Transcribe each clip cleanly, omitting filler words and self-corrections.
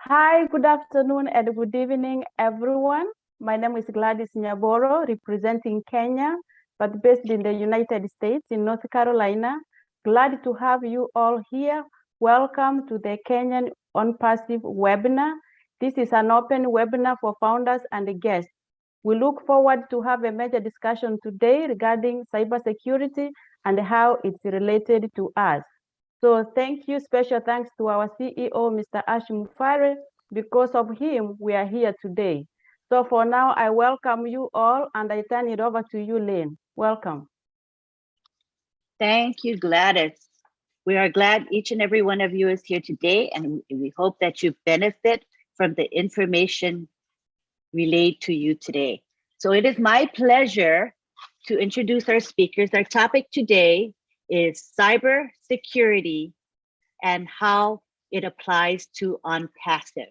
Hi, good afternoon and good evening, everyone. My name is Gladys Nyaboro, representing Kenya, but based in the United States, in North Carolina. Glad to have you all here. Welcome to the Kenyan ONPASSIVE webinar. This is an open webinar for founders and guests. We look forward to have a major discussion today regarding cybersecurity and how it's related to us. So thank you, special thanks to our CEO, Mr. Ash Mufare. Because of him, we are here today. So for now, I welcome you all and I turn it over to you, Lynn. Welcome. Thank you, Gladys. We are glad each and every one of you is here today, and we hope that you benefit from the information relayed to you today. So it is my pleasure to introduce our speakers. Our topic today is cybersecurity and how it applies to ONPASSIVE.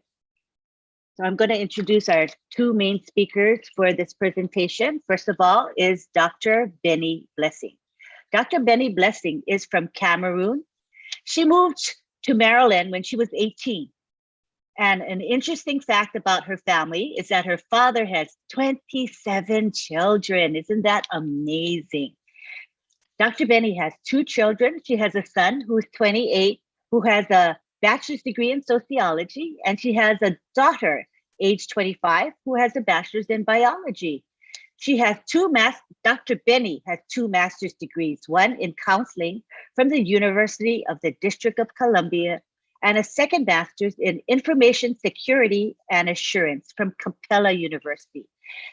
So I'm going to introduce our two main speakers for this presentation. First of all is Dr. Benny Blessing. Dr. Benny Blessing is from Cameroon. She moved to Maryland when she was 18. And an interesting fact about her family is that her father has 27 children. Isn't that amazing? Dr. Benny has two children. She has a son who's 28, who has a bachelor's degree in sociology, and she has a daughter, age 25, who has a bachelor's in biology. She has Dr. Benny has two master's degrees, one in counseling from the University of the District of Columbia, and a second master's in information security and assurance from Capella University.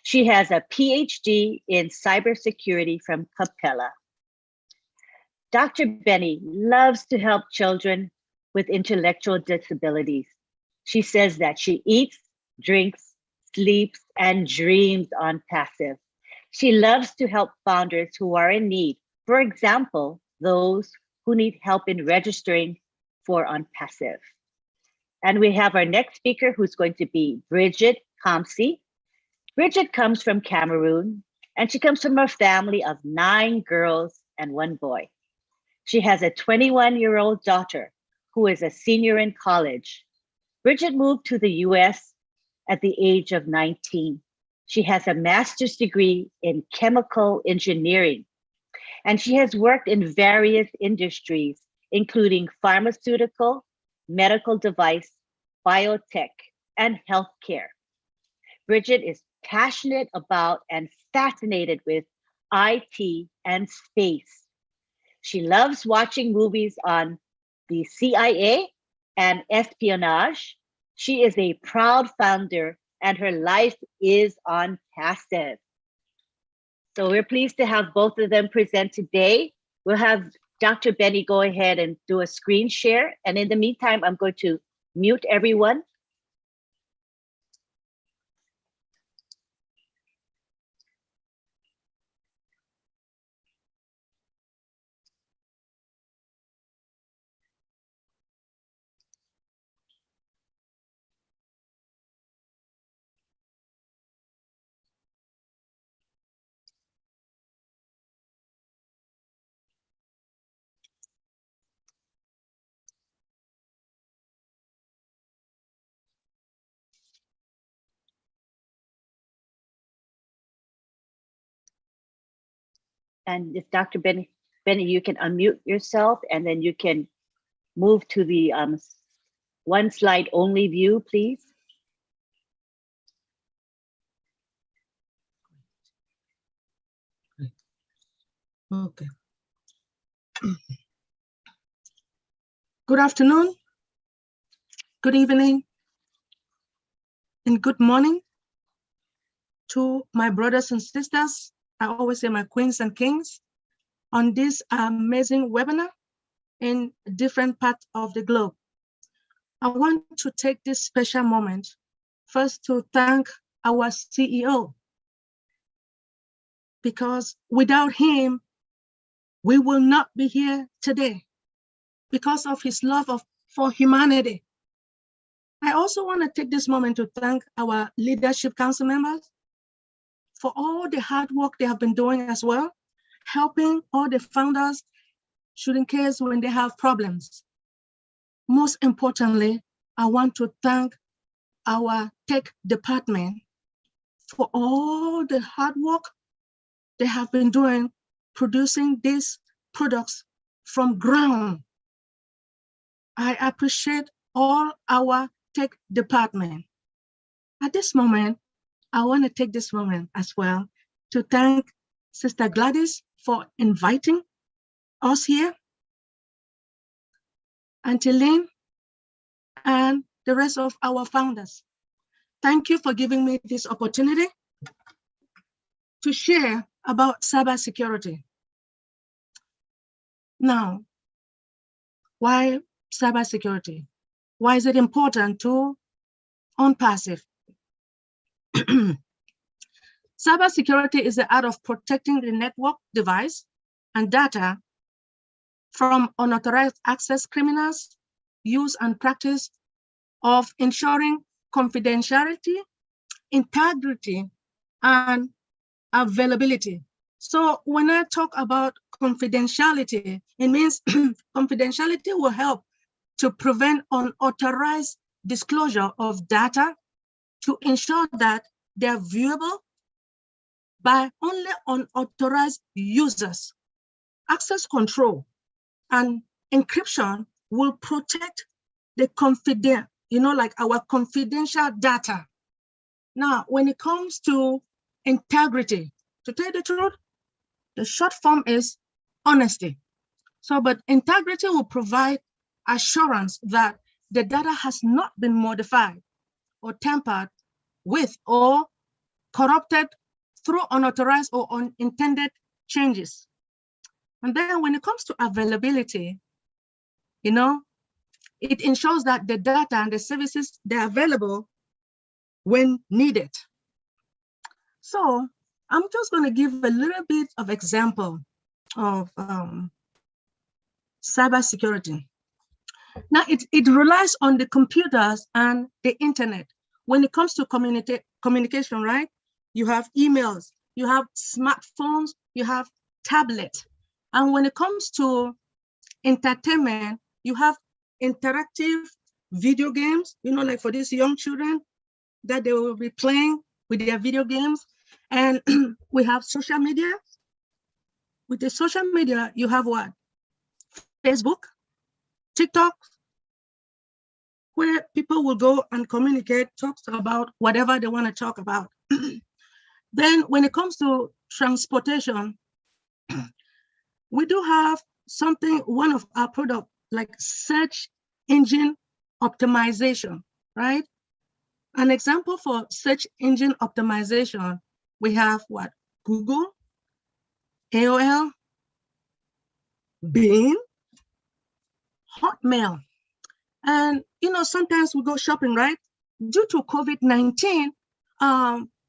She has a PhD in cybersecurity from Capella. Dr. Benny loves to help children with intellectual disabilities. She says that she eats, drinks, sleeps, and dreams ONPASSIVE. She loves to help founders who are in need. For example, those who need help in registering for ONPASSIVE. And we have our next speaker, who's going to be Bridget Kamsi. Bridget comes from Cameroon, and she comes from a family of 9 girls and 1 boy. She has a 21-year-old daughter who is a senior in college. Bridget moved to the US at the age of 19. She has a master's degree in chemical engineering, and she has worked in various industries, including pharmaceutical, medical device, biotech, and healthcare. Bridget is passionate about and fascinated with IT and space. She loves watching movies on the CIA and espionage. She is a proud founder and her life is ONPASSIVE. So we're pleased to have both of them present today. We'll have Dr. Benny go ahead and do a screen share. And in the meantime, I'm going to mute everyone. And if Dr. Benny, you can unmute yourself and then you can move to the one slide only view, please. Okay. Good afternoon, good evening, and good morning to my brothers and sisters. I always say my queens and kings on this amazing webinar in different parts of the globe. I want to take this special moment first to thank our CEO, because without him, we will not be here today because of his love for humanity. I also want to take this moment to thank our leadership council members for all the hard work they have been doing as well, helping all the founders shooting case when they have problems. Most importantly, I want to thank our tech department for all the hard work they have been doing, producing these products from ground. I appreciate all our tech department. At this moment, I want to take this moment as well to thank Sister Gladys for inviting us here, Auntie Lynn, and the rest of our founders. Thank you for giving me this opportunity to share about cybersecurity. Now, why cybersecurity? Why is it important to ONPASSIVE? Cybersecurity is the art of protecting the network device and data from unauthorized access, criminals, use and practice of ensuring confidentiality, integrity, and availability. So when I talk about confidentiality, it means confidentiality will help to prevent unauthorized disclosure of data to ensure that they're viewable by only unauthorized users. Access control and encryption will protect the confidential, like our confidential data. Now, when it comes to integrity, to tell the truth, the short form is honesty. So, but integrity will provide assurance that the data has not been modified or tampered with or corrupted through unauthorized or unintended changes. And then when it comes to availability, it ensures that the data and the services, they're available when needed. So I'm just going to give a little bit of example of cybersecurity. Now, it relies on the computers and the internet. When it comes to communication, right? You have emails, you have smartphones, you have tablets. And when it comes to entertainment, you have interactive video games, like for these young children that they will be playing with their video games. And we have social media. With the social media, you have what? Facebook, TikTok, where people will go and communicate, talk about whatever they want to talk about. Then when it comes to transportation, we do have one of our products like search engine optimization, right? An example for search engine optimization, we have what? Google, AOL, Bing, Hotmail. And, sometimes we go shopping, right? Due to COVID-19,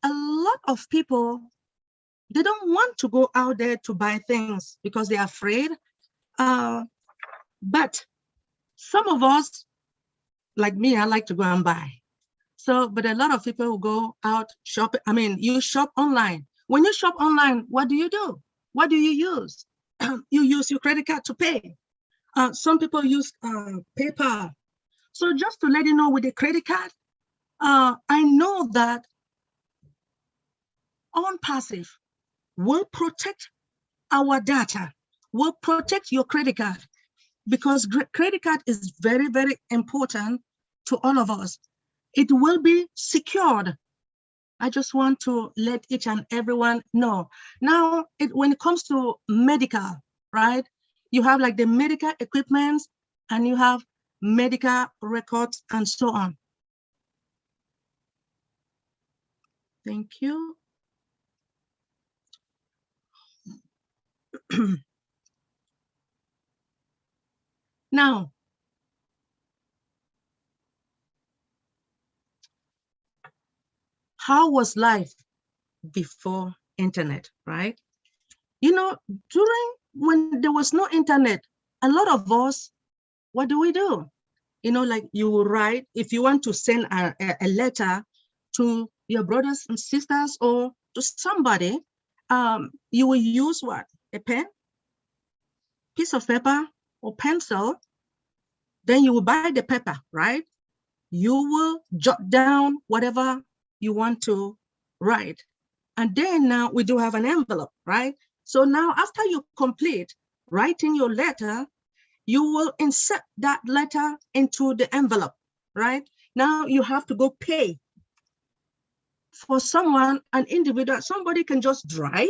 a lot of people, they don't want to go out there to buy things because they're afraid. But some of us, like me, I like to go and buy. So, but a lot of people who go out shopping, you shop online. When you shop online, what do you do? What do you use? You use your credit card to pay. Some people use PayPal. So just to let you know, with the credit card, I know that ONPASSIVE will protect our data, will protect your credit card, because credit card is very, very important to all of us. It will be secured. I just want to let each and everyone know. Now, when it comes to medical, right? You have like the medical equipment and you have medical records and so on. Thank you. Now, how was life before internet, right? When there was no internet, a lot of us, what do? Like you will write, if you want to send a letter to your brothers and sisters or to somebody, you will use what? A pen, piece of paper or pencil. Then you will buy the paper, right? you will jot down whatever you want to write. And then now we do have an envelope, right? So now after you complete writing your letter, you will insert that letter into the envelope, right? Now you have to go pay. For someone, an individual, somebody can just drive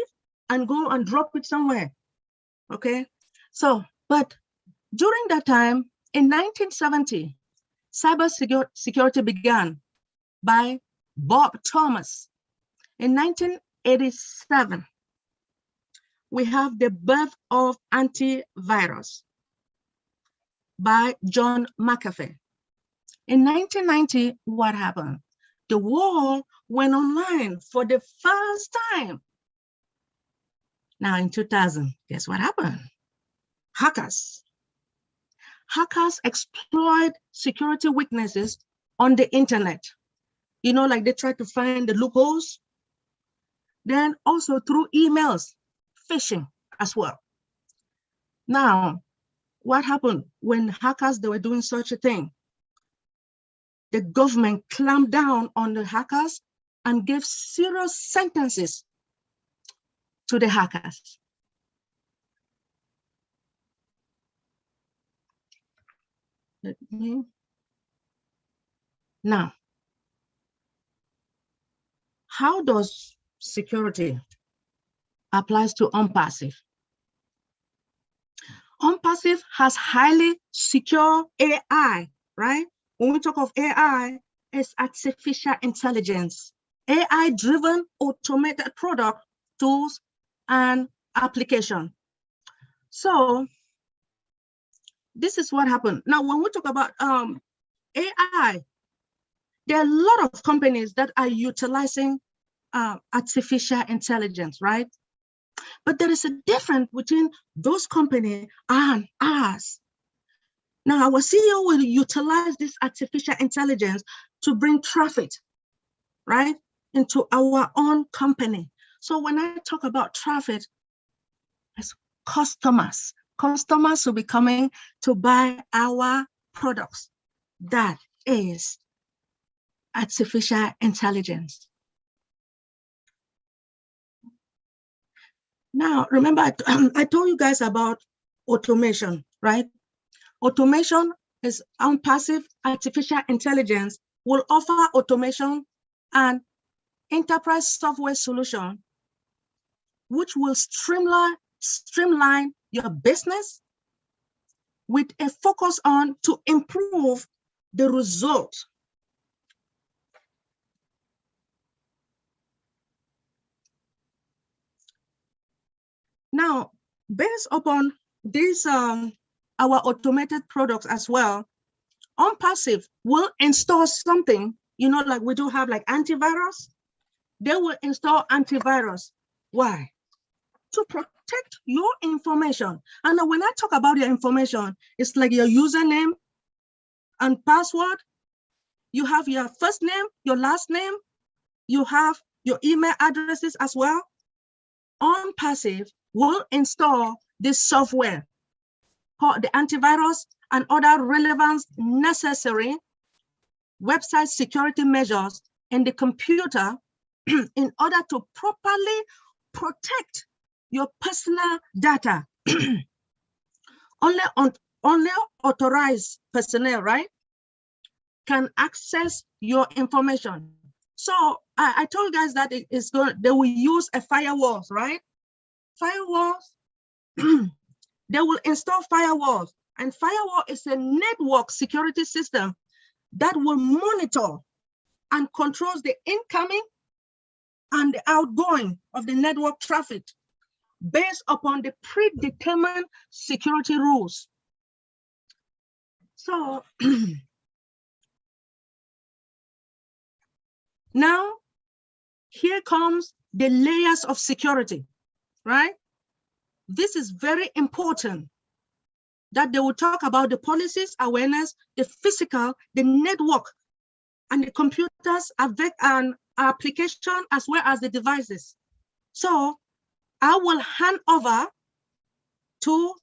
and go and drop it somewhere, okay? So, but during that time, in 1970, cybersecurity began by Bob Thomas. In 1987, we have the birth of antivirus by John McAfee. In 1990, what happened? The world went online for the first time. Now in 2000, guess what happened? Hackers exploit security weaknesses on the internet. You know, like they try to find the loopholes. Then also through emails, phishing as well. Now, what happened when hackers, they were doing such a thing? The government clamped down on the hackers and gave serious sentences to the hackers. Now, how does security applies to ONPASSIVE? ONPASSIVE has highly secure AI, right? When we talk of AI, it's artificial intelligence, AI-driven automated product, tools, and application. So this is what happened. Now, when we talk about AI, there are a lot of companies that are utilizing artificial intelligence, right? But there is a difference between those companies and us. Now, our CEO will utilize this artificial intelligence to bring traffic, right, into our own company. So when I talk about traffic, it's customers. Customers will be coming to buy our products. That is artificial intelligence. Now, remember, I told you guys about automation, right? Automation is ONPASSIVE artificial intelligence will offer automation and enterprise software solution, which will streamline your business with a focus on to improve the result. Now, based upon this, our automated products as well, ONPASSIVE will install something, you know, like we do have like antivirus. They will install antivirus. Why? To protect your information. And when I talk about your information, it's like your username and password. You have your first name, your last name. You have your email addresses as well. ONPASSIVE will install this software called the antivirus and other relevant necessary website security measures in the computer in order to properly protect your personal data. Only authorized personnel, right, can access your information. So I told guys that they will use a firewalls, right? Firewalls, they will install firewalls, and firewall is a network security system that will monitor and controls the incoming and the outgoing of the network traffic based upon the predetermined security rules. So now here comes the layers of security, right? This is very important that they will talk about the policies, awareness, the physical, the network, and the computers and application, as well as the devices. So I will hand over to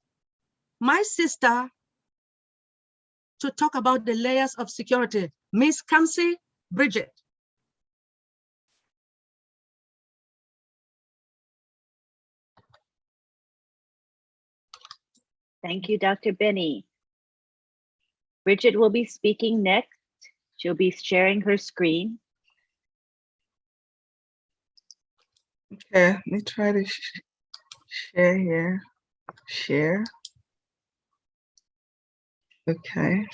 my sister, to talk about the layers of security. Miss Kamsi Bridget. Thank you, Dr. Benny. Bridget will be speaking next. She'll be sharing her screen. Okay, let me try to share here. Share. Okay.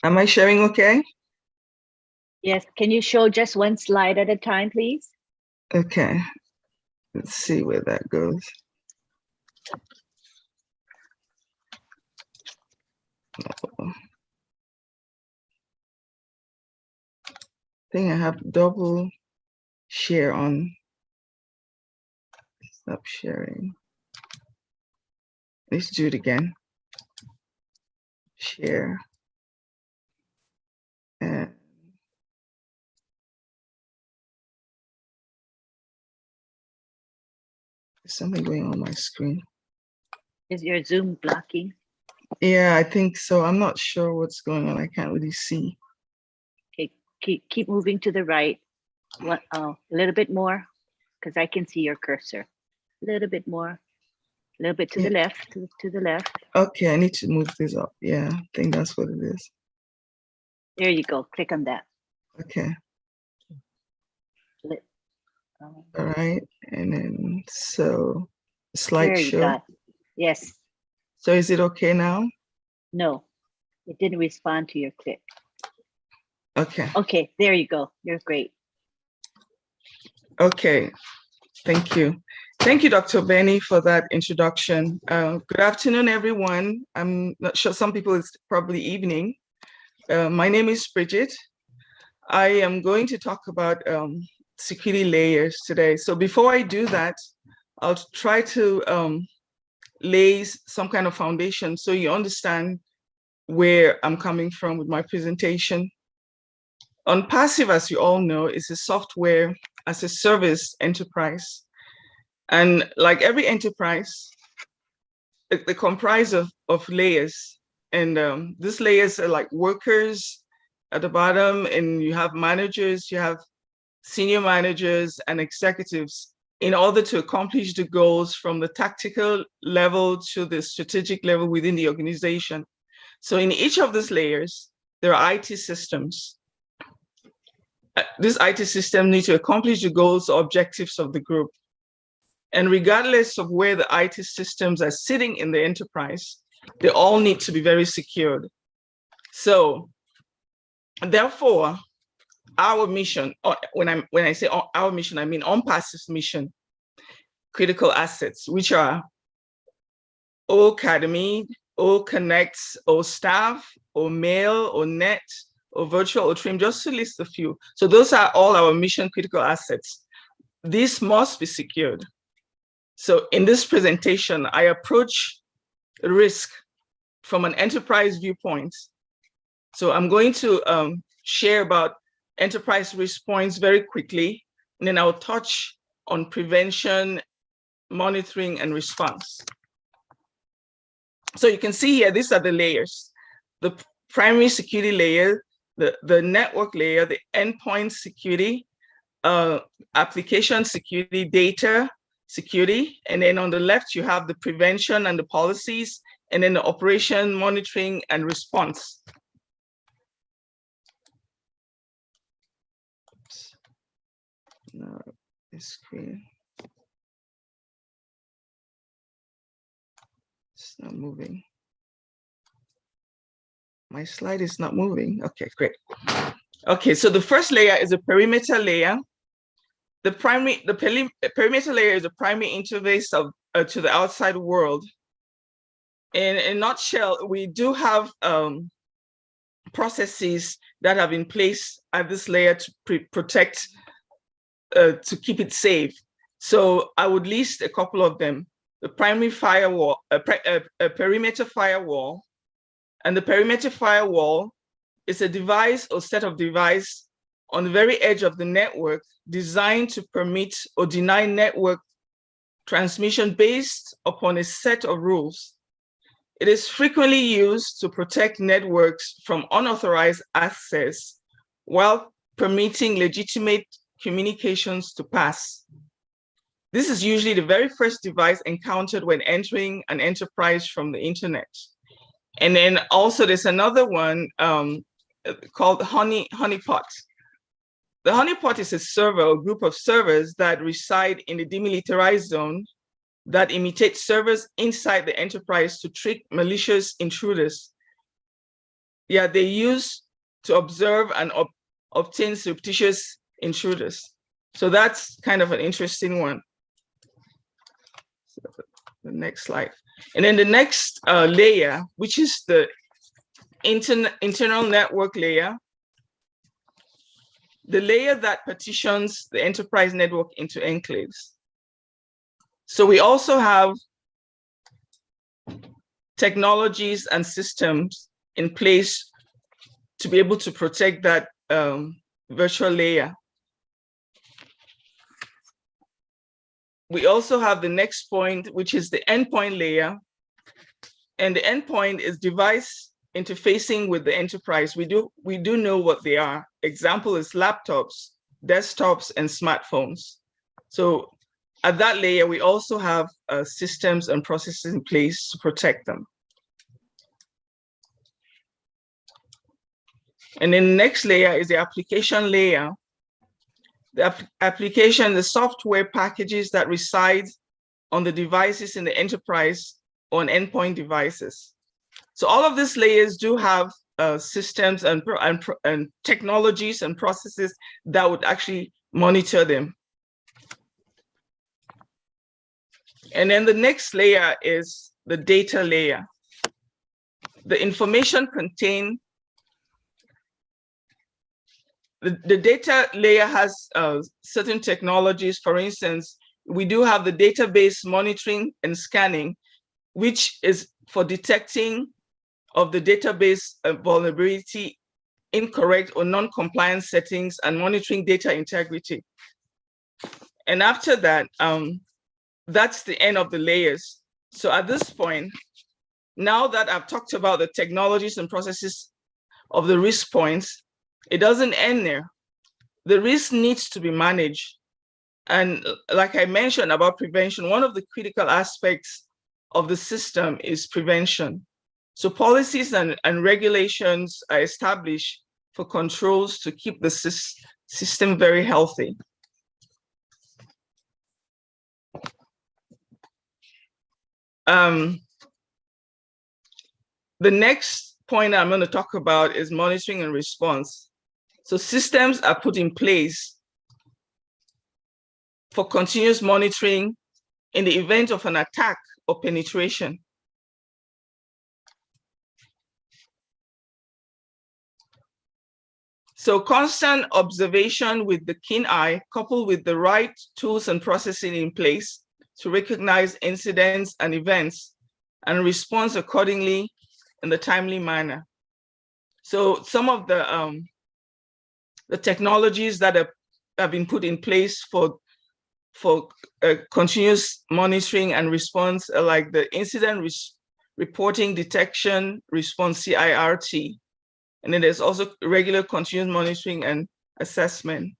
Am I sharing okay? Yes, can you show just one slide at a time, please? Okay. Let's see where that goes. I think I have double share on. Stop sharing. Let's do it again. Share. And there's something going on my screen. Is your Zoom blocking? Yeah, I think so. I'm not sure what's going on. I can't really see. Okay, keep moving to the right. A little bit more, because I can see your cursor. A little bit more. A little bit to the left, to the left. Okay, I need to move this up. Yeah, I think that's what it is. There you go. Click on that. Okay. Oh, All right. And then so there you slideshow. go. Yes. So is it okay now? No, it didn't respond to your click. Okay. Okay, there you go. You're great. Okay. Thank you. Thank you, Dr. Benny, for that introduction. Good afternoon, everyone. I'm not sure, some people it's probably evening. My name is Bridget. I am going to talk about security layers today. So before I do that, I'll try to lay some kind of foundation so you understand where I'm coming from with my presentation. ONPASSIVE, as you all know, is a software as a service enterprise. And like every enterprise, they comprise of layers. And these layers are like workers at the bottom, and you have managers, you have senior managers and executives in order to accomplish the goals from the tactical level to the strategic level within the organization. So in each of these layers, there are IT systems. This IT system needs to accomplish the goals or objectives of the group. And regardless of where the IT systems are sitting in the enterprise, they all need to be very secured. So therefore, our mission, when I say our mission, I mean ONPASSIVE's mission, critical assets, which are O Academy, O Connects, O Staff, O Mail, O Net, O Virtual, O Trim, just to list a few. So those are all our mission critical assets. These must be secured. So in this presentation, I approach risk from an enterprise viewpoint. So I'm going to share about enterprise risk points very quickly, and then I'll touch on prevention, monitoring, and response. So you can see here, these are the layers. The primary security layer, the network layer, the endpoint security, application security, data security, and then on the left, you have the prevention and the policies, and then the operation, monitoring, and response. Oops. No, this screen. It's not moving. My slide is not moving. Okay, great. Okay, so the first layer is a perimeter layer. The perimeter layer is a primary interface of to the outside world. In a nutshell, we do have processes that have in place at this layer to protect, to keep it safe. So I would list a couple of them. The primary firewall, a perimeter firewall, and the perimeter firewall is a device or set of devices on the very edge of the network designed to permit or deny network transmission based upon a set of rules. It is frequently used to protect networks from unauthorized access while permitting legitimate communications to pass. This is usually the very first device encountered when entering an enterprise from the internet. And then also there's another one called honeypot. The honeypot is a server or group of servers that reside in the demilitarized zone that imitate servers inside the enterprise to trick malicious intruders. Yeah, they use to observe and obtain surreptitious intruders. So that's kind of an interesting one. So the next slide. And then the next layer, which is the internal network layer, the layer that partitions the enterprise network into enclaves. So we also have technologies and systems in place to be able to protect that virtual layer. We also have the next point, which is the endpoint layer. And the endpoint is device interfacing with the enterprise. We do know what they are. Example is laptops, desktops, and smartphones. So at that layer, we also have systems and processes in place to protect them. And then the next layer is the application layer. The application, the software packages that reside on the devices in the enterprise or on endpoint devices. So all of these layers do have systems and technologies and processes that would actually monitor them. And then the next layer is the data layer. The information contained, the data layer has certain technologies. For instance, we do have the database monitoring and scanning, which is for detecting of the database vulnerability, incorrect or non-compliant settings, and monitoring data integrity. And after that, that's the end of the layers. So at this point, now that I've talked about the technologies and processes of the risk points, it doesn't end there. The risk needs to be managed. And like I mentioned about prevention, one of the critical aspects of the system is prevention. So policies and regulations are established for controls to keep the system very healthy. The next point I'm going to talk about is monitoring and response. So systems are put in place for continuous monitoring in the event of an attack or penetration. So constant observation with the keen eye, coupled with the right tools and processing in place to recognize incidents and events and respond accordingly in the timely manner. So some of the technologies that have been put in place for continuous monitoring and response are like the incident reporting detection response, CIRT. And then there's also regular continuous monitoring and assessment.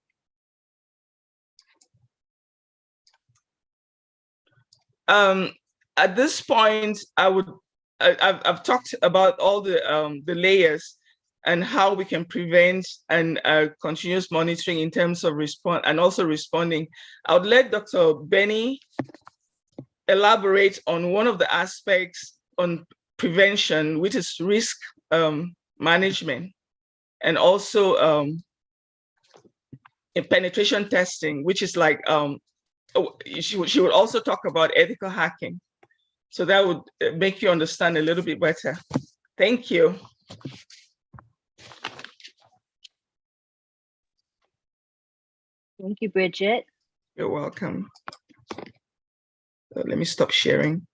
At this point, I've talked about all the layers and how we can prevent and continuous monitoring in terms of response and also responding. I would let Dr. Benny elaborate on one of the aspects on prevention, which is risk management, and also in penetration testing, which is like, she would also talk about ethical hacking. So that would make you understand a little bit better. Thank you. Thank you, Bridget. You're welcome. Let me stop sharing.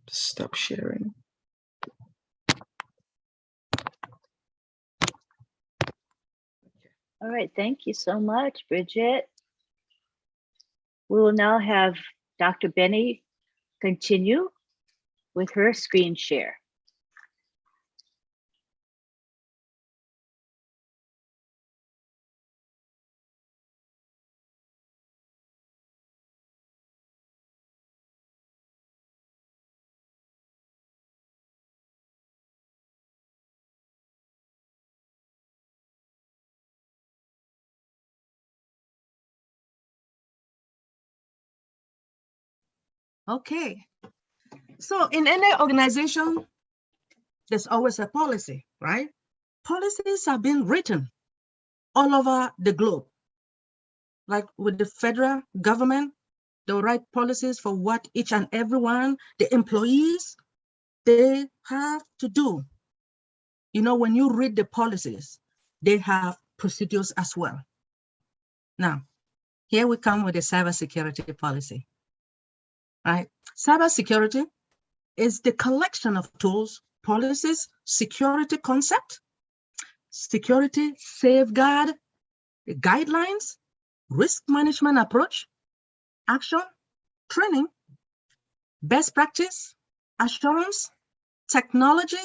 Stop sharing. All right, thank you so much, Bridget. We will now have Dr. Benny continue with her screen share. Okay. So in any organization, there's always a policy, right? Policies are being written all over the globe. Like with the federal government, they'll write policies for what each and every one, the employees, they have to do. You know, when you read the policies, they have procedures as well. Now, here we come with the cybersecurity policy, right? Cybersecurity is the collection of tools, policies, security concept, security safeguard, guidelines, risk management approach, action, training, best practice, assurance, technologies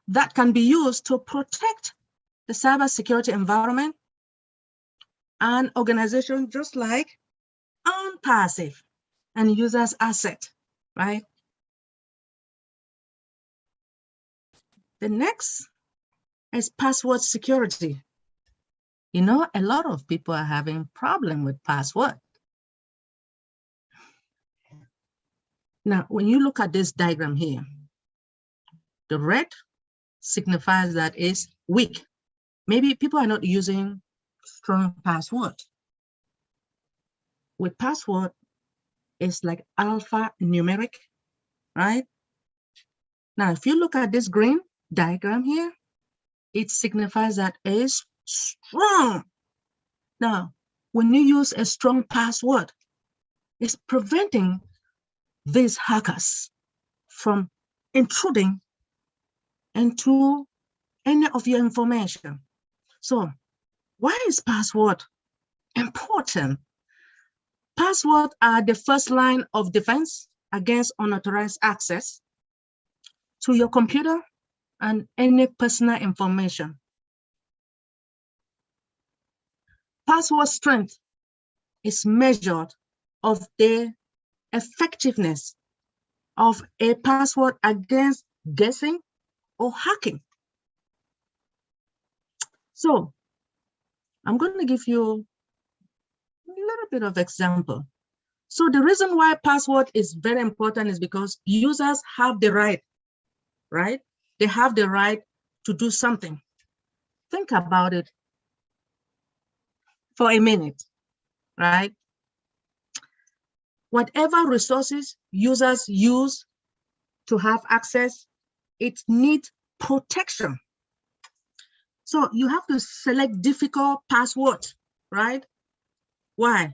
that can be used to protect the cybersecurity environment and organization, just like ONPASSIVE and users asset, right? The next is password security. You know, a lot of people are having problem with password. Now, when you look at this diagram here, the red signifies that it's weak. Maybe people are not using strong password. With password, it's like alphanumeric, right? Now, if you look at this green diagram here, it signifies that it's strong. Now, when you use a strong password, it's preventing these hackers from intruding into any of your information. So why is password important? Passwords are the first line of defense against unauthorized access to your computer and any personal information. Password strength is measured of the effectiveness of a password against guessing or hacking. So I'm going to give you a little bit of example. So the reason why password is very important is because users have the right? They have the right to do something. Think about it for a minute, right? Whatever resources users use to have access, it needs protection. So you have to select difficult password, right? Why?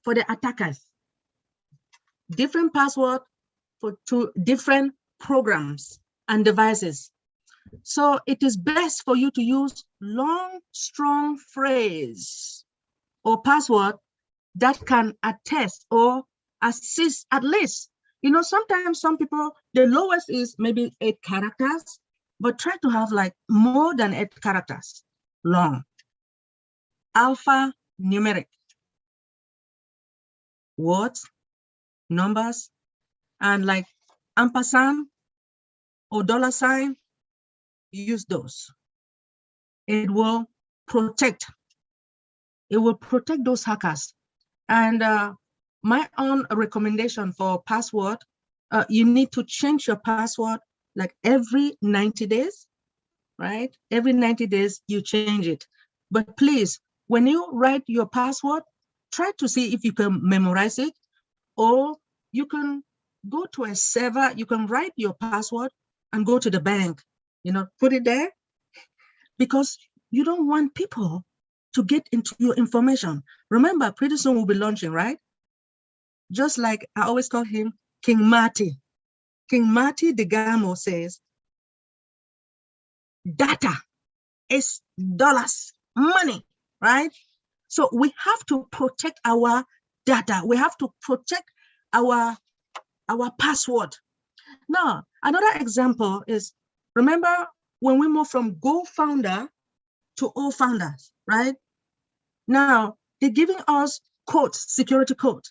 For the attackers. Different password to different programs and devices. So it is best for you to use long, strong phrase or password that can attest or assist at least. You know, sometimes some people, the lowest is maybe 8 characters, but try to have like more than 8 characters long. Alphanumeric. Words, numbers, and like ampersand or $sign, use those. It will protect. It will protect those hackers. And my own recommendation for password, you need to change your password like every 90 days, right? Every 90 days you change it. But please, when you write your password, try to see if you can memorize it, or you can go to a server, you can write your password and go to the bank, you know, put it there, because you don't want people to get into your information. Remember, pretty soon we'll be launching, right? Just like I always call him King Marty. King Marty de Gamo says, data is dollars, money, right? So we have to protect our data. We have to protect our password. Now, another example is, remember when we moved from Go Founder to All Founders, right? Now, they're giving us codes, security code.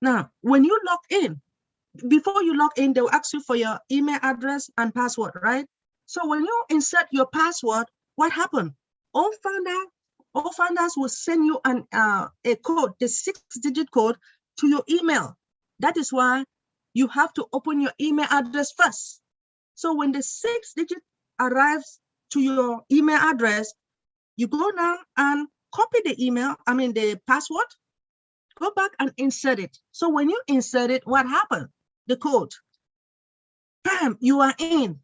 Now, when you log in, before you log in, they'll ask you for your email address and password, right? So when you insert your password, what happened? All founders will send you a code, the 6-digit code, to your email. That is why you have to open your email address first. So when the 6-digit arrives to your email address, you go down and copy the password, go back and insert it. So when you insert it, what happened? The code, bam, you are in.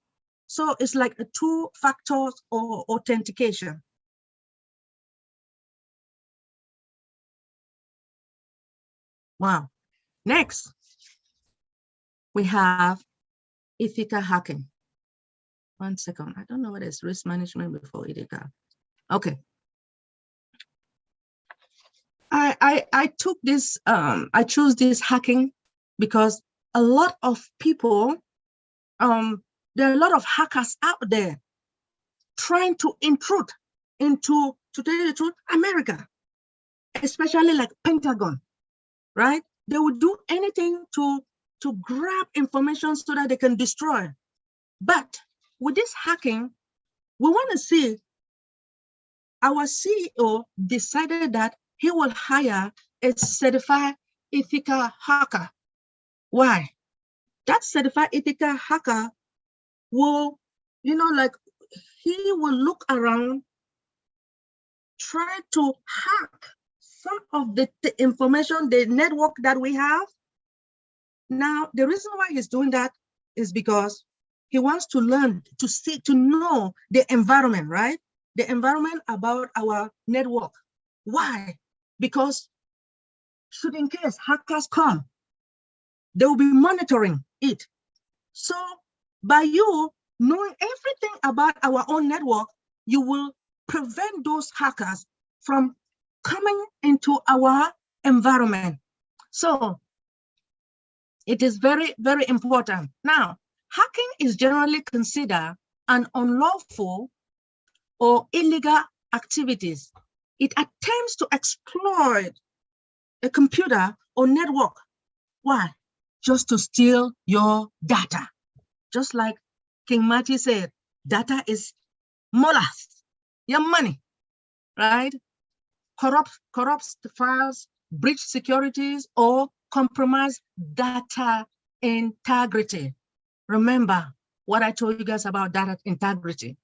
So it's like a 2-factor or authentication. Wow. Next, we have ethical hacking. 1 second. I don't know what is risk management before ethical. Okay. I took this, I chose this hacking because a lot of people, there are a lot of hackers out there trying to intrude into, to tell you the truth, America, especially like Pentagon, right? They would do anything to grab information so that they can destroy. But with this hacking, we want to see, our CEO decided that he will hire a certified ethical hacker. Why? That certified ethical hacker will, like, he will look around, try to hack some of the information, the network that we have. Now, the reason why he's doing that is because he wants to learn, to see, to know the environment, right? The environment about our network. Why? Because should in case hackers come, they will be monitoring it. So by you knowing everything about our own network, you will prevent those hackers from coming into our environment. So it is very, very important. Now, hacking is generally considered an unlawful or illegal activities. It attempts to exploit a computer or network. Why? Just to steal your data. Just like King Mati said, data is mollusk, your money, right? Corrupts the files, breach securities, or compromise data integrity. Remember what I told you guys about data integrity,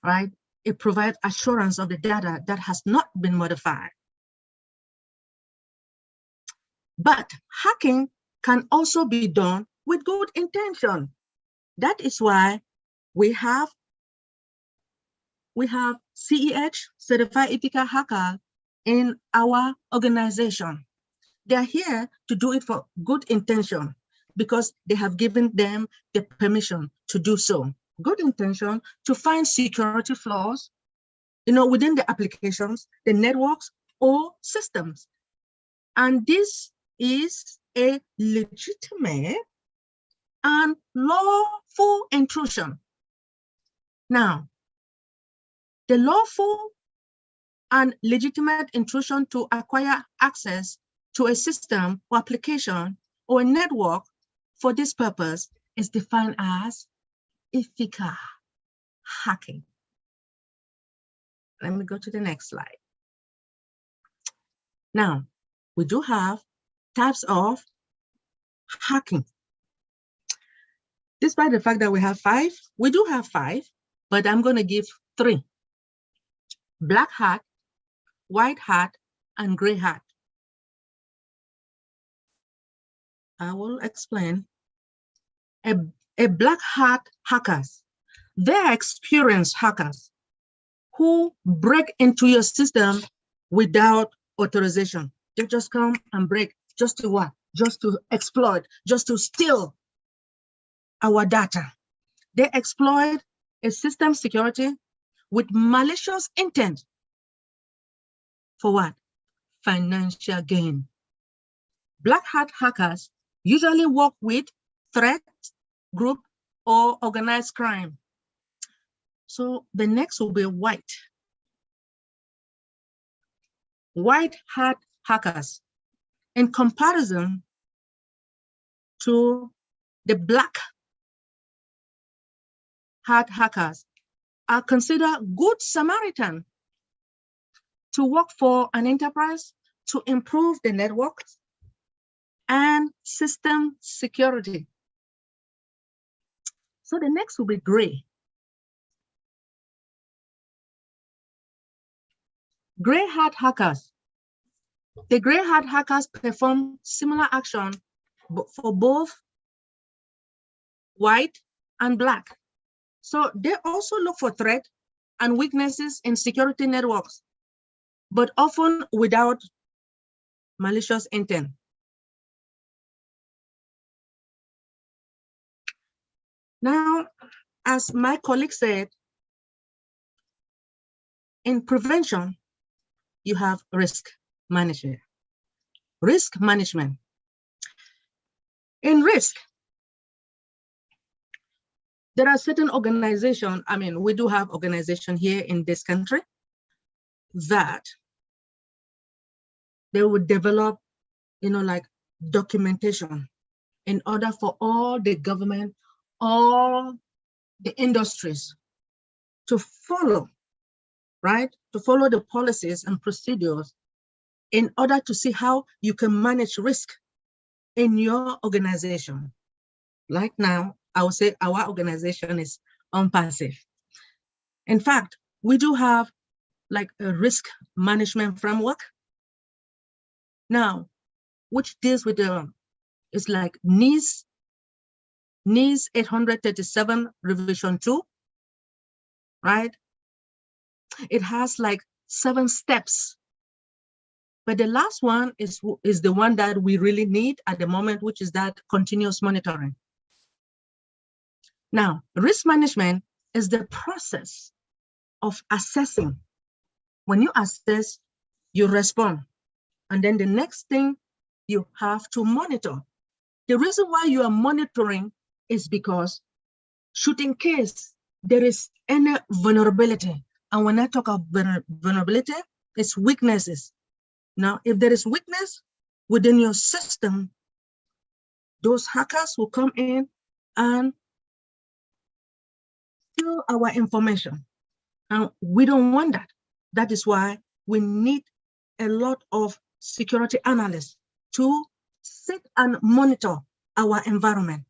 right? It provides assurance of the data that has not been modified. But hacking can also be done with good intention. That is why we have CEH, Certified Ethical Hacker, in our organization. They're here to do it for good intention because they have given them the permission to do so. Good intention to find security flaws, within the applications, the networks, or systems. And this is a legitimate and lawful intrusion. Now, the lawful and legitimate intrusion to acquire access to a system or application or a network for this purpose is defined as ethical hacking. Let me go to the next slide. Now, we do have types of hacking. Despite the fact that we have 5, we do have 5, but I'm going to give 3. Black hat, white hat, and gray hat. I will explain. A black hat hackers, they're experienced hackers who break into your system without authorization. They just come and break just to what? Just to exploit, just to steal our data. They exploit a system security with malicious intent. For what? Financial gain. Black hat hackers usually work with threat group or organized crime. So the next will be white. White hat hackers, in comparison to the black hat hackers, are considered good Samaritan to work for an enterprise to improve the network and system security. So the next will be gray. Gray hat hackers. The gray hat hackers perform similar action for both white and black. So they also look for threat and weaknesses in security networks, but often without malicious intent. Now, as my colleague said, in prevention, you have risk management. Risk management. In risk, there are certain organizations, I mean, we do have organizations here in this country that they would develop, like documentation in order for all the government, all the industries to follow, right? To follow the policies and procedures in order to see how you can manage risk in your organization. Like now, I would say our organization is ONPASSIVE. In fact, we do have like a risk management framework now, which deals with it's like NIS 837 revision 2, right? It has like 7 steps, but the last one is the one that we really need at the moment, which is that continuous monitoring. Now, risk management is the process of assessing. When you assess, you respond. And then the next thing, you have to monitor. The reason why you are monitoring is because should in case there is any vulnerability, and when I talk of vulnerability, it's weaknesses. Now, if there is weakness within your system, those hackers will come in and steal our information. And we don't want that. That is why we need a lot of security analysts to sit and monitor our environment.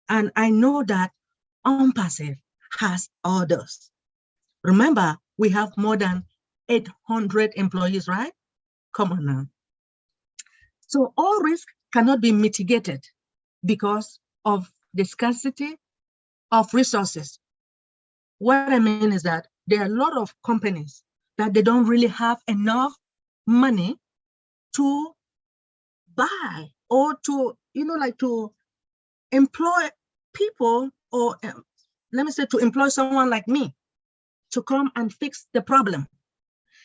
And I know that ONPASSIVE has all those. Remember, we have more than 800 employees, right? Come on now. So all risk cannot be mitigated because of the scarcity of resources. What I mean is that there are a lot of companies that they don't really have enough money to buy or to, like to employ people, or let me say to employ someone like me to come and fix the problem.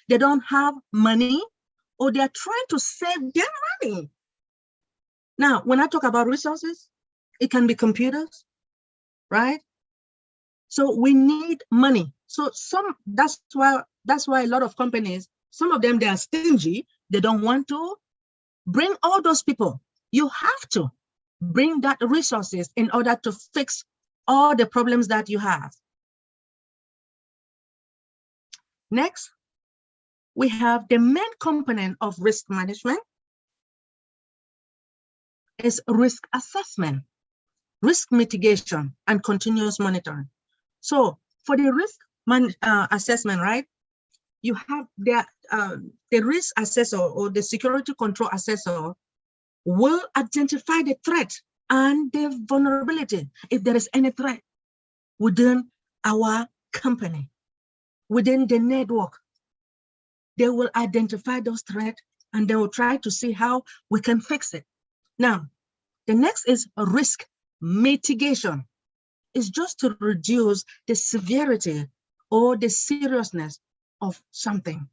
They don't have money, or they're trying to save their money. Now, when I talk about resources, it can be computers, right? So we need money. So that's why a lot of companies, some of them, they are stingy. They don't want to bring all those people. You have to bring that resources in order to fix all the problems that you have. Next, we have the main component of risk management is risk assessment, risk mitigation, and continuous monitoring. So for the risk assessment, right, you have the risk assessor or the security control assessor will identify the threat and the vulnerability, if there is any threat within our company, within the network. They will identify those threats and they will try to see how we can fix it. Now, the next is risk mitigation. It's just to reduce the severity or the seriousness of something.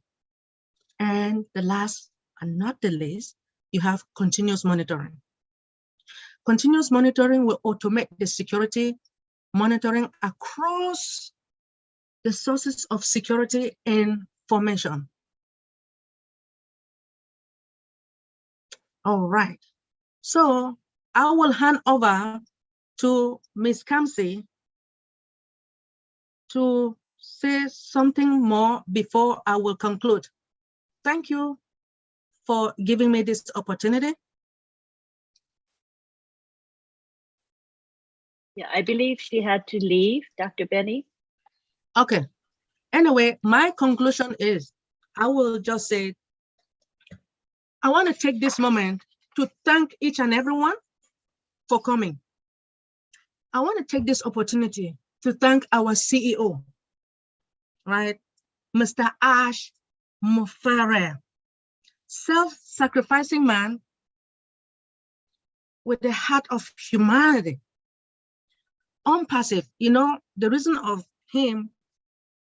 And the last and not the least, you have continuous monitoring. Continuous monitoring will automate the security monitoring across the sources of security information. All right, so I will hand over to Ms. Kamsi to say something more before I will conclude. Thank you for giving me this opportunity. Yeah, I believe she had to leave, Dr. Benny. Okay. Anyway, my conclusion is, I will just say, I want to take this moment to thank each and everyone for coming. I want to take this opportunity to thank our CEO, right? Mr. Ash Mufere, self-sacrificing man with the heart of humanity. ONPASSIVE, you know, the reason of him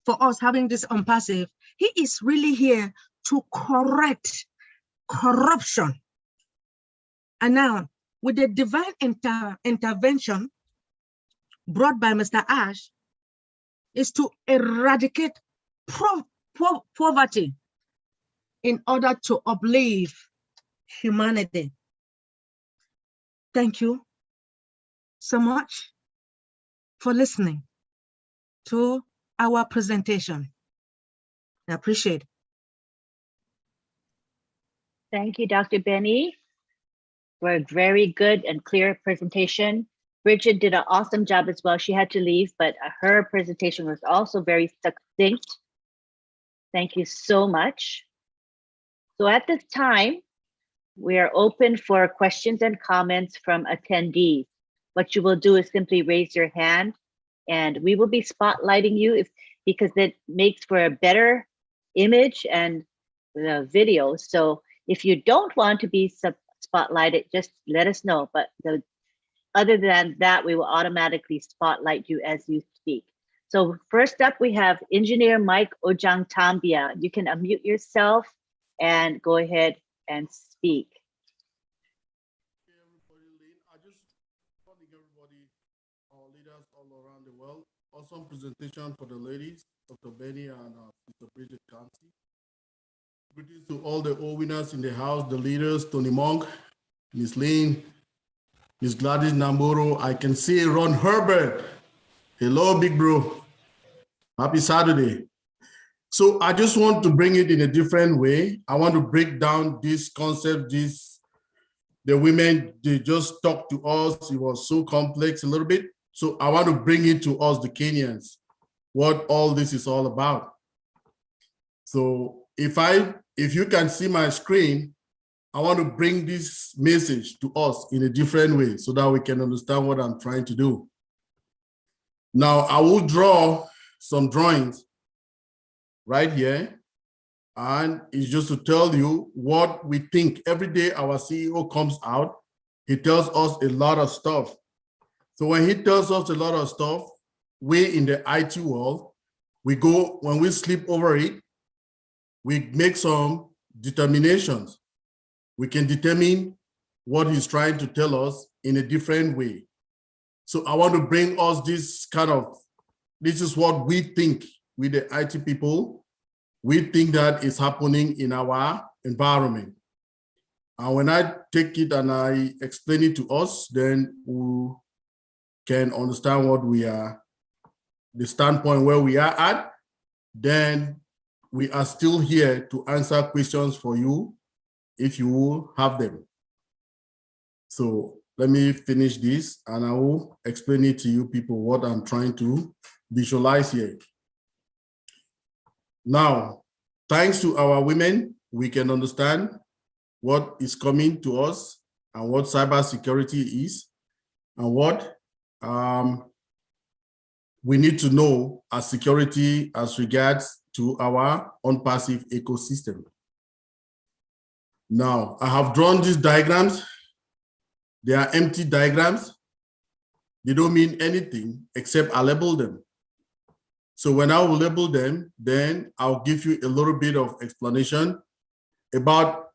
for us having this ONPASSIVE, he is really here to correct corruption. And now, with the divine intervention brought by Mr. Ash, is to eradicate poverty in order to uplift humanity. Thank you so much for listening to our presentation. I appreciate it. Thank you, Dr. Benny, for a very good and clear presentation. Bridget did an awesome job as well. She had to leave, but her presentation was also very succinct. Thank you so much. So at this time, we are open for questions and comments from attendees. What you will do is simply raise your hand and we will be spotlighting you because it makes for a better image and the video. So if you don't want to be spotlighted, just let us know. But other than that, we will automatically spotlight you as you speak. So first up, we have Engineer Mike Ojangtambia. You can unmute yourself and go ahead and speak. I just want to give everybody, our leaders all around the world, awesome presentation for the ladies, Dr. Benny and Mr. Bridget Kamsi. Greetings to all the O winners in the house, the leaders, Tony Monk, Miss Lynn, Miss Gladys Namboro. I can see Ron Herbert. Hello, big bro. Happy Saturday. So I just want to bring it in a different way. I want to break down this concept, the women, they just talked to us. It was so complex a little bit. So I want to bring it to us, the Kenyans, what all this is all about. So if you can see my screen, I want to bring this message to us in a different way so that we can understand what I'm trying to do. Now, I will draw some drawings right here. And it's just to tell you what we think. Every day our CEO comes out, he tells us a lot of stuff. So when he tells us a lot of stuff, we in the IT world, when we sleep over it, we make some determinations. We can determine what he's trying to tell us in a different way. So I want to bring us this is what we think with the IT people. We think that is happening in our environment. And when I take it and I explain it to us, then we can understand what we are, the standpoint where we are at. Then we are still here to answer questions for you if you will have them. So let me finish this and I will explain it to you people what I'm trying to visualize here. Now, thanks to our women, we can understand what is coming to us and what cybersecurity is and what we need to know as security as regards to our ONPASSIVE ecosystem. Now, I have drawn these diagrams. They are empty diagrams. They don't mean anything except I label them. So when I will label them, then I'll give you a little bit of explanation about,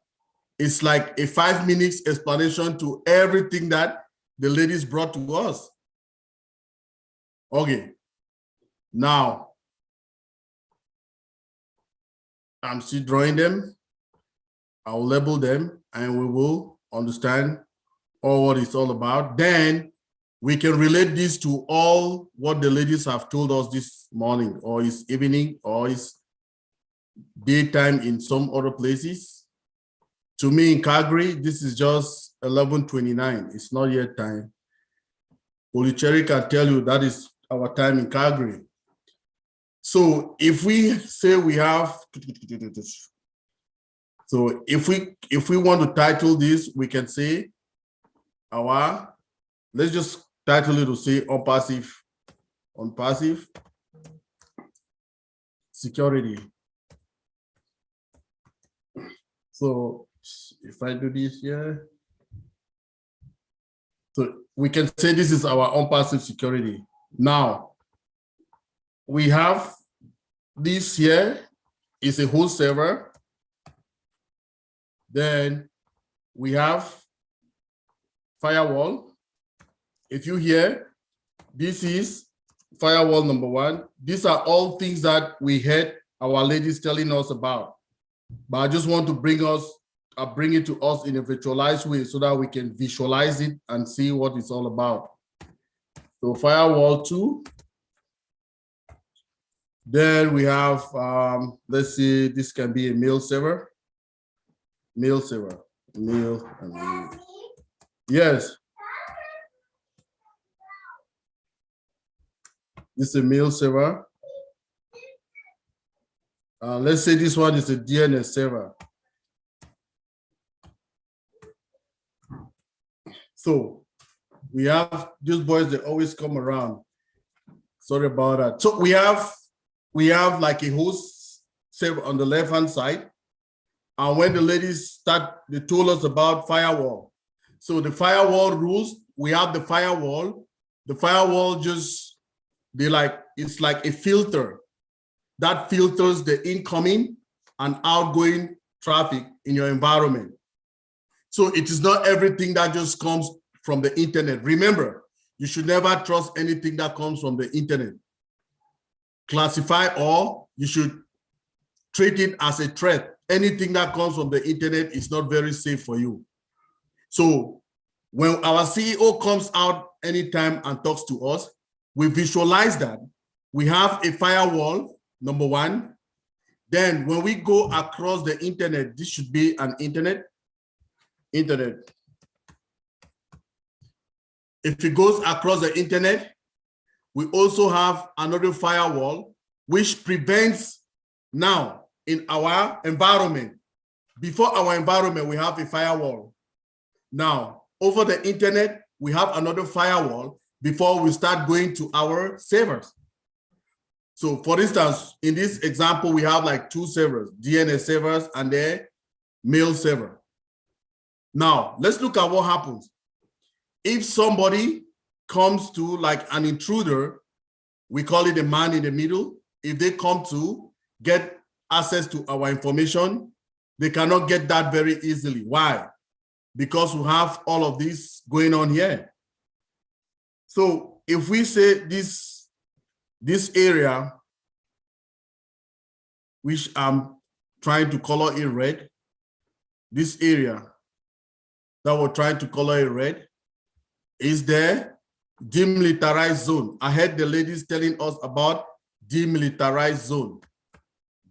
it's like a 5 minutes explanation to everything that the ladies brought to us. Okay, now I'm still drawing them. I'll label them and we will understand all what it's all about. Then we can relate this to all what the ladies have told us this morning, or it's evening, or it's daytime in some other places. To me in Calgary, this is just 11:29. It's not yet time. Polycherry can tell you that is our time in Calgary. So if we say we have, so if we want to title this, we can say our, let's just title it to say ONPASSIVE security. So if I do this here, so we can say this is our ONPASSIVE security. Now, we have this here is a host server. Then we have firewall. If you hear, this is firewall number 1. These are all things that we heard our ladies telling us about. But I just want to bring it to us in a virtualized way so that we can visualize it and see what it's all about. So firewall 2. Then we have, let's see, this can be a mail server. Mail server, mail and mail. Yes. This is a mail server. Let's say this one is a DNS server. So we have these boys, they always come around. Sorry about that. So we have like a host server on the left-hand side. And when the ladies they told us about firewall. So the firewall rules, we have the firewall. The firewall just, it's like a filter that filters the incoming and outgoing traffic in your environment. So it is not everything that just comes from the internet. Remember, you should never trust anything that comes from the internet. Classify all, you should treat it as a threat. Anything that comes from the internet is not very safe for you. So when our CEO comes out anytime and talks to us, we visualize that. We have a firewall, number 1. Then when we go across the internet, this should be an internet. If it goes across the internet, we also have another firewall, which prevents now in our environment. Before our environment, we have a firewall. Now, over the internet, we have another firewall before we start going to our servers. So for instance, in this example, we have like 2 servers, DNS servers and the mail server. Now, let's look at what happens. If somebody comes to, like an intruder, we call it a man in the middle. If they come to get access to our information, they cannot get that very easily. Why? Because we have all of this going on here. So if we say this area, which I'm trying to color in red, this area that we're trying to color in red is the demilitarized zone. I heard the ladies telling us about demilitarized zone.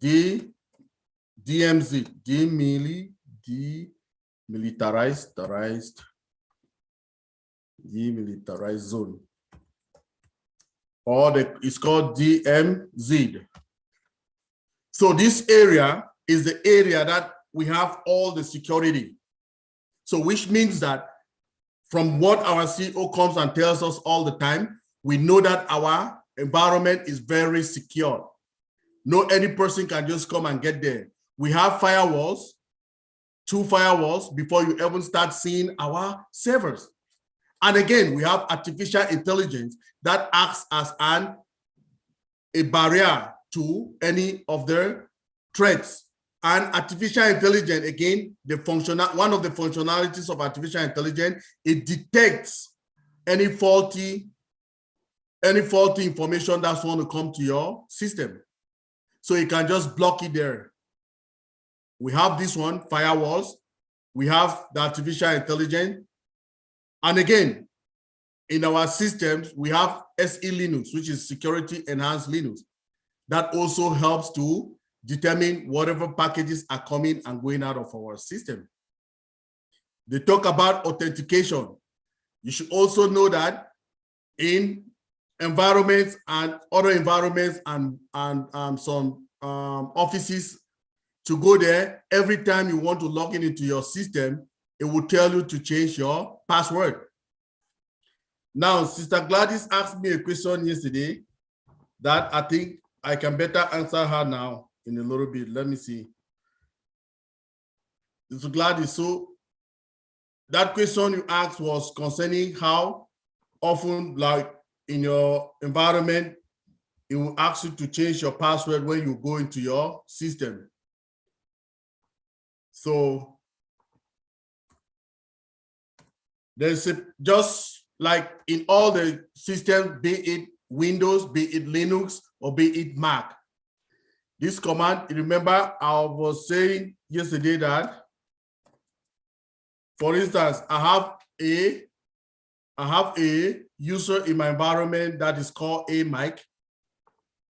DMZ, demilitarized zone. Or it's called DMZ. So this area is the area that we have all the security. So which means that from what our CEO comes and tells us all the time, we know that our environment is very secure. No any person can just come and get there. We have firewalls, 2 firewalls before you even start seeing our servers. And again, we have artificial intelligence that acts as an a barrier to any of their threats. And artificial intelligence, again, one of the functionalities of artificial intelligence, it detects any faulty information that's want to come to your system. So you can just block it there. We have this one, firewalls. We have the artificial intelligence. And again, in our systems, we have SE Linux, which is security enhanced Linux. That also helps to determine whatever packages are coming and going out of our system. They talk about authentication. You should also know that in environments and other environments and some offices, to go there, every time you want to log into your system, it will tell you to change your password. Now, Sister Gladys asked me a question yesterday that I think I can better answer her now in a little bit. Let me see. Sister Gladys, so that question you asked was concerning how often, like in your environment, it will ask you to change your password when you go into your system. So there's just like in all the systems, be it Windows, be it Linux, or be it Mac. This command, remember I was saying yesterday that, for instance, I have a user in my environment that is called a mic.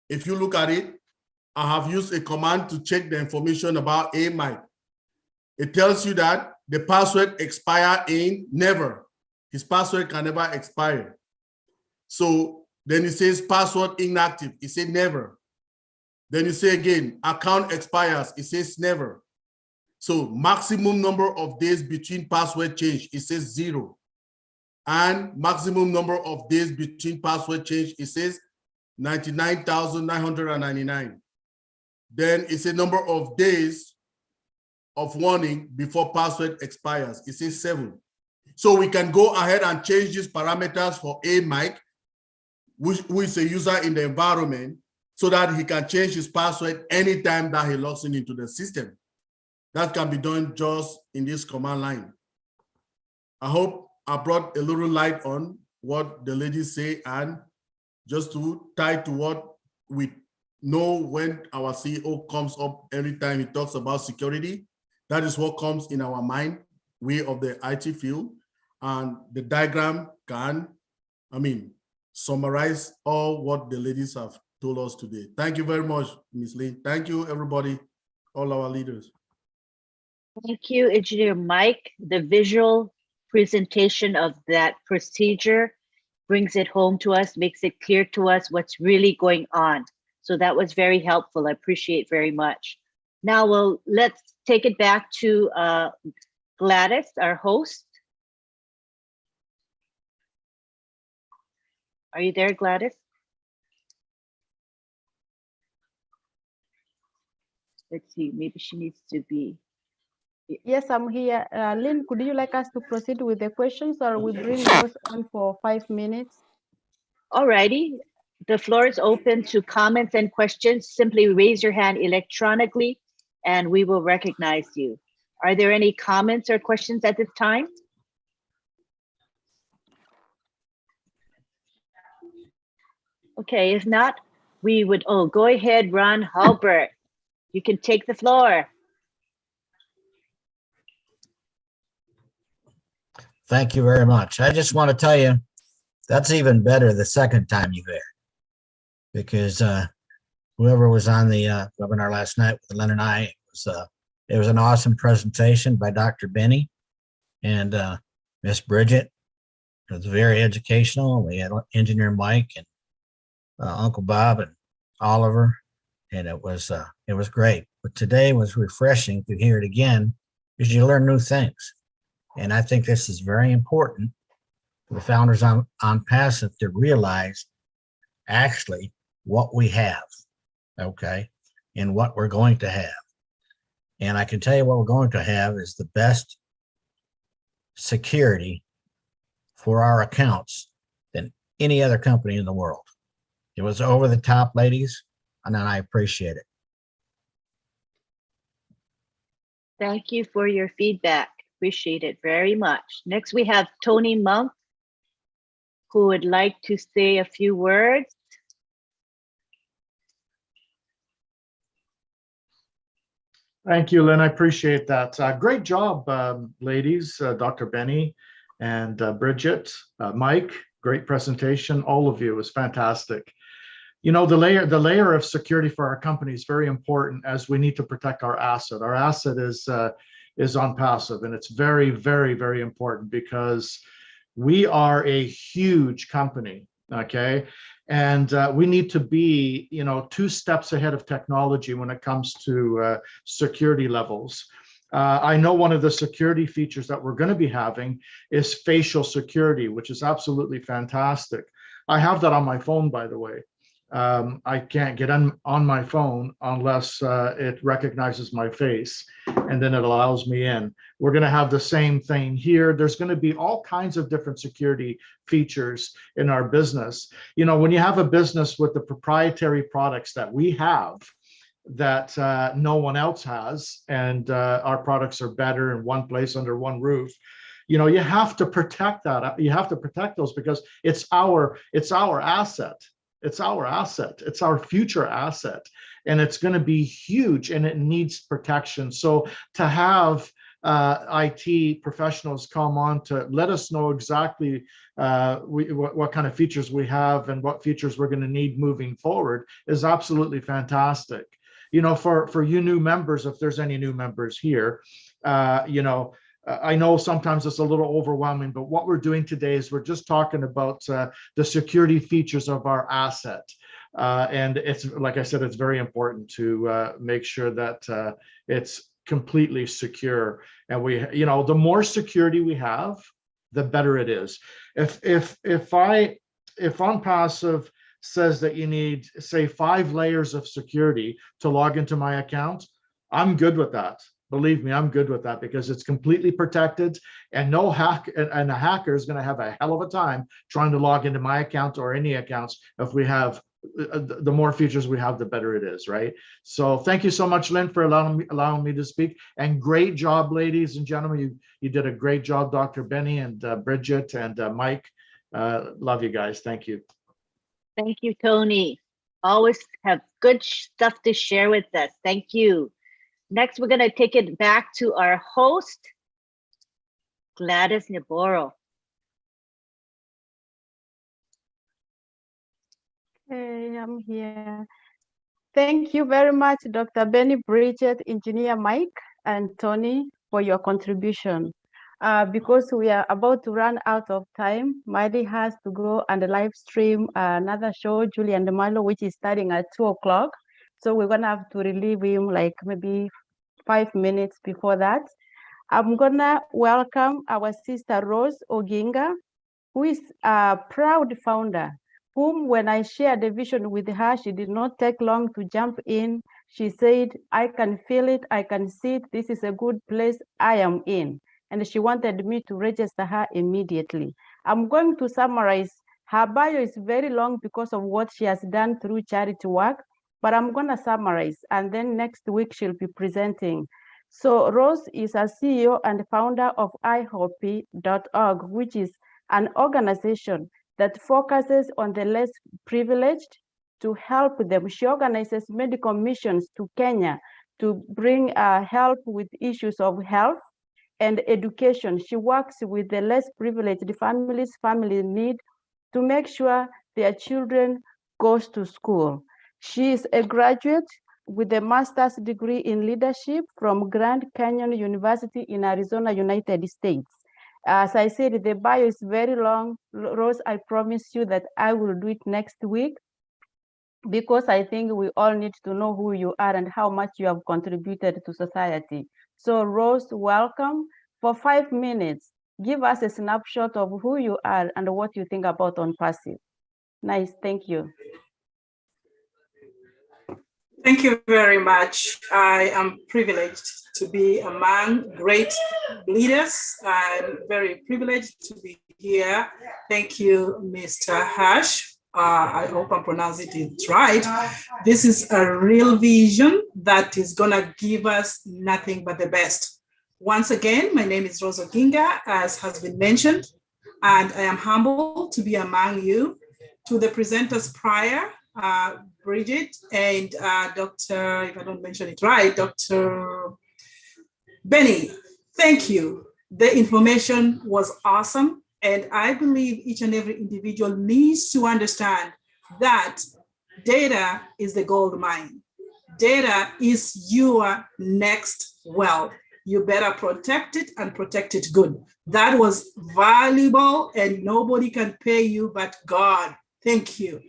If you look at it, I have used a command to check the information about a mic. It tells you that the password expire in never. His password can never expire. So then it says password inactive. It says never. Then you say again, account expires. It says never. So maximum number of days between password change, it says 0. And maximum number of days between password change, it says 99,999. Then it's a number of days of warning before password expires. It says 7. So we can go ahead and change these parameters for a mic, who is a user in the environment, so that he can change his password anytime that he logs into the system. That can be done just in this command line. I hope I brought a little light on what the ladies say, and just to tie to what we know when our CEO comes up every time he talks about security. That is what comes in our mind, we of the IT field, and the diagram can, summarize all what the ladies have told us today. Thank you very much, Ms. Lynn. Thank you, everybody, all our leaders. Thank you, Engineer Mike. The visual presentation of that procedure brings it home to us, makes it clear to us what's really going on. So that was very helpful. I appreciate very much. Now, let's take it back to Gladys, our host. Are you there, Gladys? Let's see, maybe she needs to be. Yes, I'm here. Lynn, could you like us to proceed with the questions, or we bring those on for 5 minutes? All righty. The floor is open to comments and questions. Simply raise your hand electronically and we will recognize you. Are there any comments or questions at this time? Okay, if not, we would, go ahead, Ron Halbert. You can take the floor. Thank you very much. I just want to tell you, that's even better the second time you're there, because whoever was on the webinar last night with Len and I, it was an awesome presentation by Dr. Benny and Miss Bridget. It was very educational. We had Engineer Mike and Uncle Bob and Oliver, and it was great. But today was refreshing to hear it again, because you learn new things. And I think this is very important for the founders on ONPASSIVE to realize actually what we have, okay, and what we're going to have. And I can tell you what we're going to have is the best security for our accounts than any other company in the world. It was over the top, ladies, and then I appreciate it. Thank you for your feedback. Appreciate it very much. Next, we have Tony Monk, who would like to say a few words. Thank you, Lynn. I appreciate that. Great job, ladies, Dr. Benny and Bridget, Mike, great presentation. All of you, it was fantastic. You know, the layer of security for our company is very important, as we need to protect our asset. Our asset is ONPASSIVE, and it's very, very, very important because we are a huge company, okay? And we need to be, you know, 2 steps ahead of technology when it comes to security levels. I know one of the security features that we're going to be having is facial security, which is absolutely fantastic. I have that on my phone, by the way. I can't get on my phone unless it recognizes my face, and then it allows me in. We're going to have the same thing here. There's going to be all kinds of different security features in our business. You know, when you have a business with the proprietary products that we have that no one else has, and our products are better in one place under one roof, you know, you have to protect that. You have to protect those because it's our asset. It's our asset. It's our future asset, and it's going to be huge, and it needs protection. So to have IT professionals come on to let us know exactly what kind of features we have and what features we're going to need moving forward is absolutely fantastic. You know, for you new members, if there's any new members here, you know, I know sometimes it's a little overwhelming, but what we're doing today is we're just talking about the security features of our asset. And it's, like I said, it's very important to make sure that it's completely secure. And we, you know, the more security we have, the better it is. If ONPASSIVE says that you need, say, 5 layers of security to log into my account, I'm good with that. Believe me, I'm good with that because it's completely protected, and no hack and a hacker is going to have a hell of a time trying to log into my account or any accounts. If we have the more features we have, the better it is, right? So thank you so much, Lynn, for allowing me to speak, and great job, ladies and gentlemen. You did a great job, Dr. Benny and Bridget and Mike. Love you guys. Thank you. Thank you, Tony. Always have good stuff to share with us. Thank you. Next, we're going to take it back to our host, Gladys Navarro. Hey, I'm here. Thank you very much, Dr. Benny, Bridget, Engineer Mike, and Tony for your contribution. Because we are about to run out of time, Miley has to go and live stream another show, Julie and Milo, which is starting at 2 o'clock. So we're going to have to relieve him like maybe 5 minutes before that. I'm going to welcome our sister Rose Oginga, who is a proud founder, whom when I shared the vision with her, she did not take long to jump in. She said, I can feel it, I can see it, this is a good place I am in. And she wanted me to register her immediately. I'm going to summarize. Her bio is very long because of what she has done through charity work, but I'm going to summarize, and then next week she'll be presenting. So Rose is a CEO and founder of ihope.org, which is an organization that focuses on the less privileged to help them. She organizes medical missions to Kenya to bring help with issues of health and education. She works with the less privileged families, family in need, to make sure their children goes to school. She is a graduate with a master's degree in leadership from Grand Canyon University in Arizona, United States. As I said, the bio is very long. Rose, I promise you that I will do it next week, because I think we all need to know who you are and how much you have contributed to society. So Rose, welcome. For 5 minutes, give us a snapshot of who you are and what you think about ONPASSIVE. Nice, thank you. Thank you very much. I am privileged to be among great leaders. I'm very privileged to be here. Thank you, Mr. Hash. I hope I'm pronouncing it right. This is a real vision that is gonna give us nothing but the best. Once again, my name is Rose Oginga, as has been mentioned, and I am humbled to be among you. To the presenters prior, Bridget and Dr., if I don't mention it right, Dr. Benny, thank you. The information was awesome. And I believe each and every individual needs to understand that data is the gold mine. Data is your next wealth. You better protect it and protect it good. That was valuable and nobody can pay you but God. Thank you.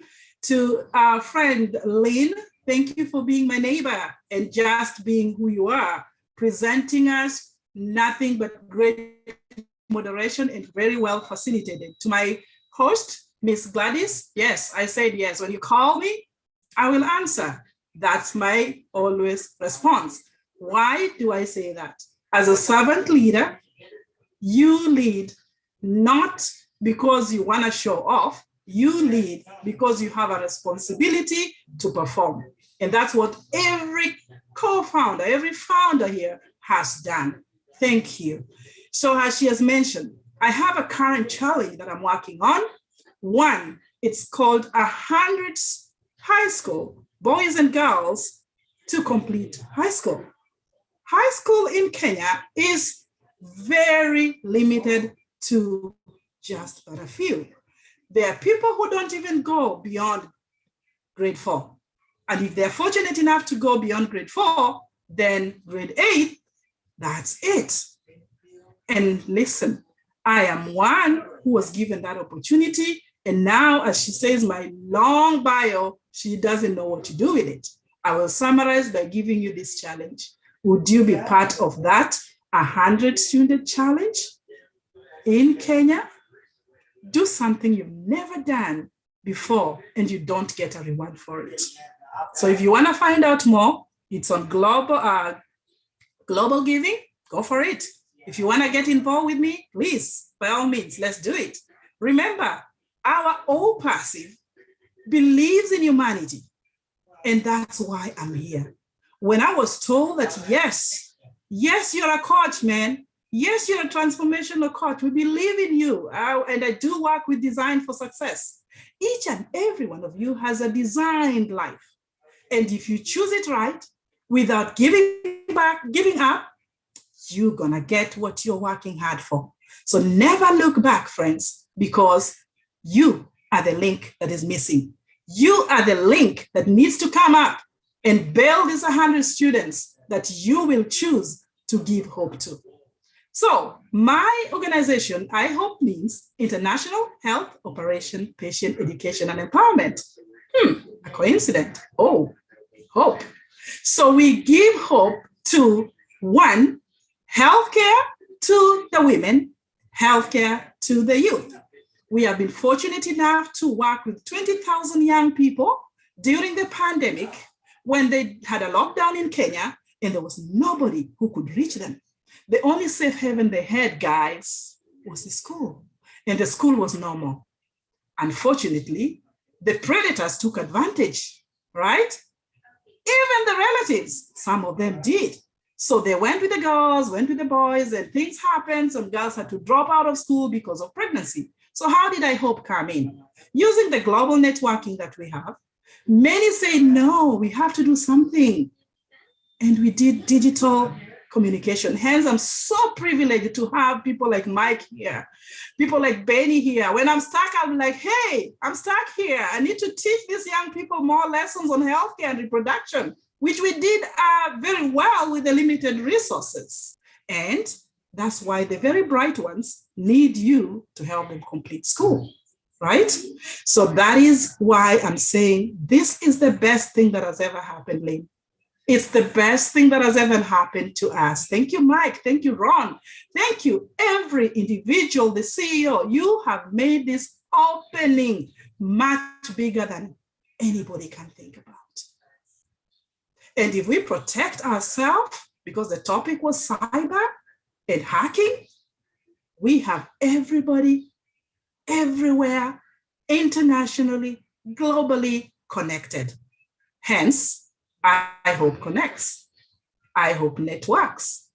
To our friend Lynn, thank you for being my neighbor and just being who you are, presenting us nothing but great moderation and very well facilitated. To my host, Miss Gladys, yes, I said yes. When you call me, I will answer. That's my always response. Why do I say that? As a servant leader, you lead not because you want to show off, you lead because you have a responsibility to perform. And that's what every co-founder, every founder here has done. Thank you. So as she has mentioned, I have a current challenge that I'm working on. One, it's called 100 high school, boys and girls, to complete high school. High school in Kenya is very limited to just but a few. There are people who don't even go beyond grade 4. And if they're fortunate enough to go beyond grade 4, then grade 8, that's it. And listen, I am one who was given that opportunity. And now, as she says, my long bio, she doesn't know what to do with it. I will summarize by giving you this challenge. Would you be part of that 100 student challenge in Kenya? Do something you've never done before and you don't get a reward for it. So if you want to find out more, it's on global giving, go for it. If you want to get involved with me, please, by all means, let's do it. Remember, our ONPASSIVE believes in humanity, and that's why I'm here. When I was told that, yes, you're a coach, man. Yes, you're a transformational coach. We believe in you, and I do work with Design for Success. Each and every one of you has a designed life. And if you choose it right, without giving up, you're gonna get what you're working hard for. So never look back, friends, because you are the link that is missing. You are the link that needs to come up and build these 100 students that you will choose to give hope to. So my organization, I Hope, means International Health Operation Patient Education and Empowerment. A coincidence. Oh, hope. So we give hope to, one, healthcare to the women, healthcare to the youth. We have been fortunate enough to work with 20,000 young people during the pandemic when they had a lockdown in Kenya and there was nobody who could reach them. The only safe haven they had, guys, was the school, and the school was normal. Unfortunately, the predators took advantage, right? Even the relatives, some of them did. So they went with the girls, went with the boys, and things happened. Some girls had to drop out of school because of pregnancy. So how did I Hope come in? Using the global networking that we have, many say, no, we have to do something. And we did digital communication. Hence, I'm so privileged to have people like Mike here, people like Benny here. When I'm stuck, I'm like, hey, I'm stuck here. I need to teach these young people more lessons on healthcare and reproduction, which we did very well with the limited resources. And that's why the very bright ones need you to help them complete school, right? So that is why I'm saying this is the best thing that has ever happened, Lynn. It's the best thing that has ever happened to us. Thank you, Mike. Thank you, Ron. Thank you, every individual, the CEO. You have made this opening much bigger than anybody can think about. And if we protect ourselves, because the topic was cyber and hacking, we have everybody, everywhere, internationally, globally connected. Hence, I hope connects. I hope networks.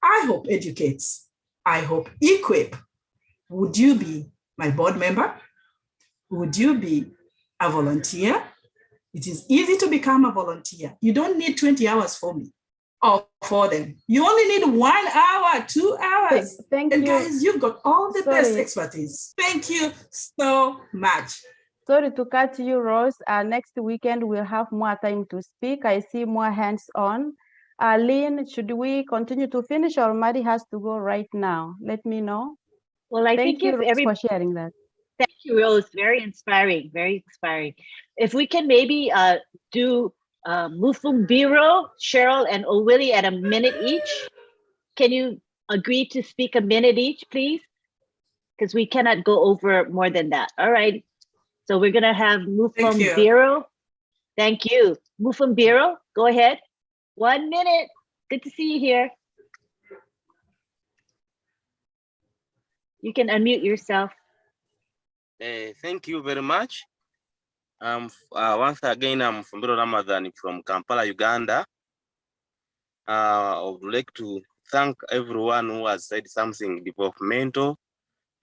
I hope educates. I hope equip. Would you be my board member? Would you be a volunteer? It is easy to become a volunteer. You don't need 20 hours for me or for them. You only need 1 hour, 2 hours. Thank And you. guys, you've got all the best Sorry. expertise. Thank you so much. Sorry to cut you, Rose. Next weekend, we'll have more time to speak. I see more hands on. Lynn, should we continue to finish or Mari has to go right now? Let me know. Well, I Thank think you, if Rose, every for sharing that. Thank you, Rose. Very inspiring. Very inspiring. If we can maybe do Mufumbiro, Cheryl, and Owili at a minute each. Can you agree to speak a minute each, please? Because we cannot go over more than that. All right. So we're gonna have Mufumbiro. Thank you. Mufumbiro, go ahead. 1 minute. Good to see you here. You can unmute yourself. Thank you very much. Once again, I'm Fumbiro Ramadan from Kampala, Uganda. I would like to thank everyone who has said something developmental.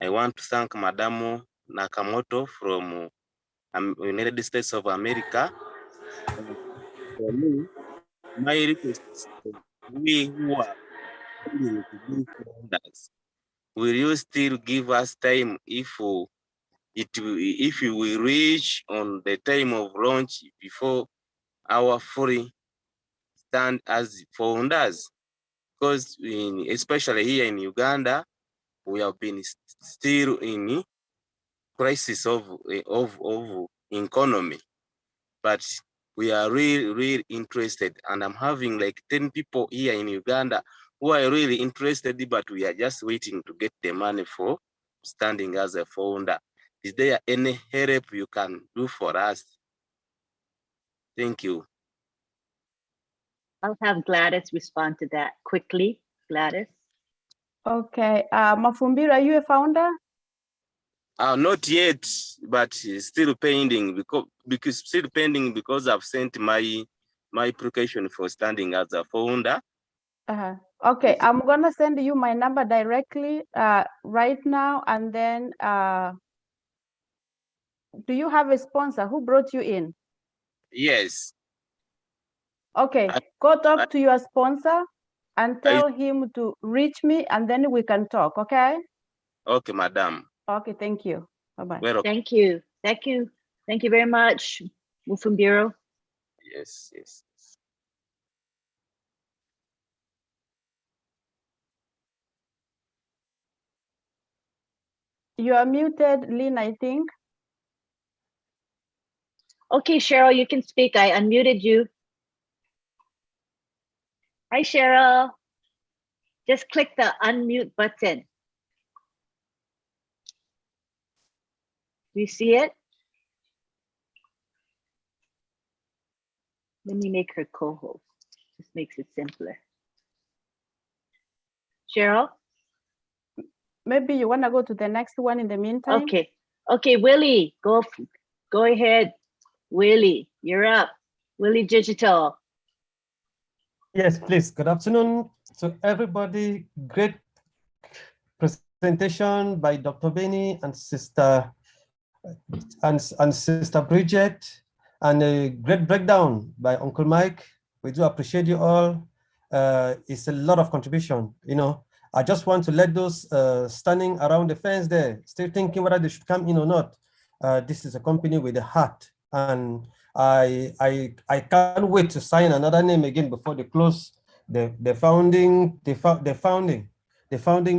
I want to thank Madam Nakamoto from United States of America. For me, my request is we who are willing to be founders, will you still give us time if we reach on the time of launch before our fully stand as founders? Because especially here in Uganda, we have been still in crisis of economy, but we are really interested, and I'm having like 10 people here in Uganda who are really interested, but we are just waiting to get the money for standing as a founder. Is there any help you can do for us? Thank you. I'll have Gladys respond to that quickly. Gladys. Okay. Mafumbiro, are you a founder? Not yet, but still pending because I've sent my application for standing as a founder. Okay, I'm gonna send you my number directly right now, and then do you have a sponsor who brought you in? Yes. Okay, go talk to your sponsor and tell him to reach me, and then we can talk, okay? Okay, madam. Okay, thank you. Bye-bye. Thank you. Thank you. Thank you very much, Mufumbiro. Yes, yes. You are muted, Lynn, I think. Okay, Cheryl, you can speak. I unmuted you. Hi, Cheryl. Just click the unmute button. Do you see it? Let me make her co-host. Just makes it simpler. Cheryl? Maybe you want to go to the next one in the meantime? Okay. Okay, Willie, go ahead. Willie, you're up. Willie Digital. Yes, please. Good afternoon to everybody. Great presentation by Dr. Benny and Sister Bridget, and a great breakdown by Uncle Mike. We do appreciate you all. It's a lot of contribution. You know, I just want to let those standing around the fence there, still thinking whether they should come in or not. This is a company with a heart, and I can't wait to sign another name again before they close the founding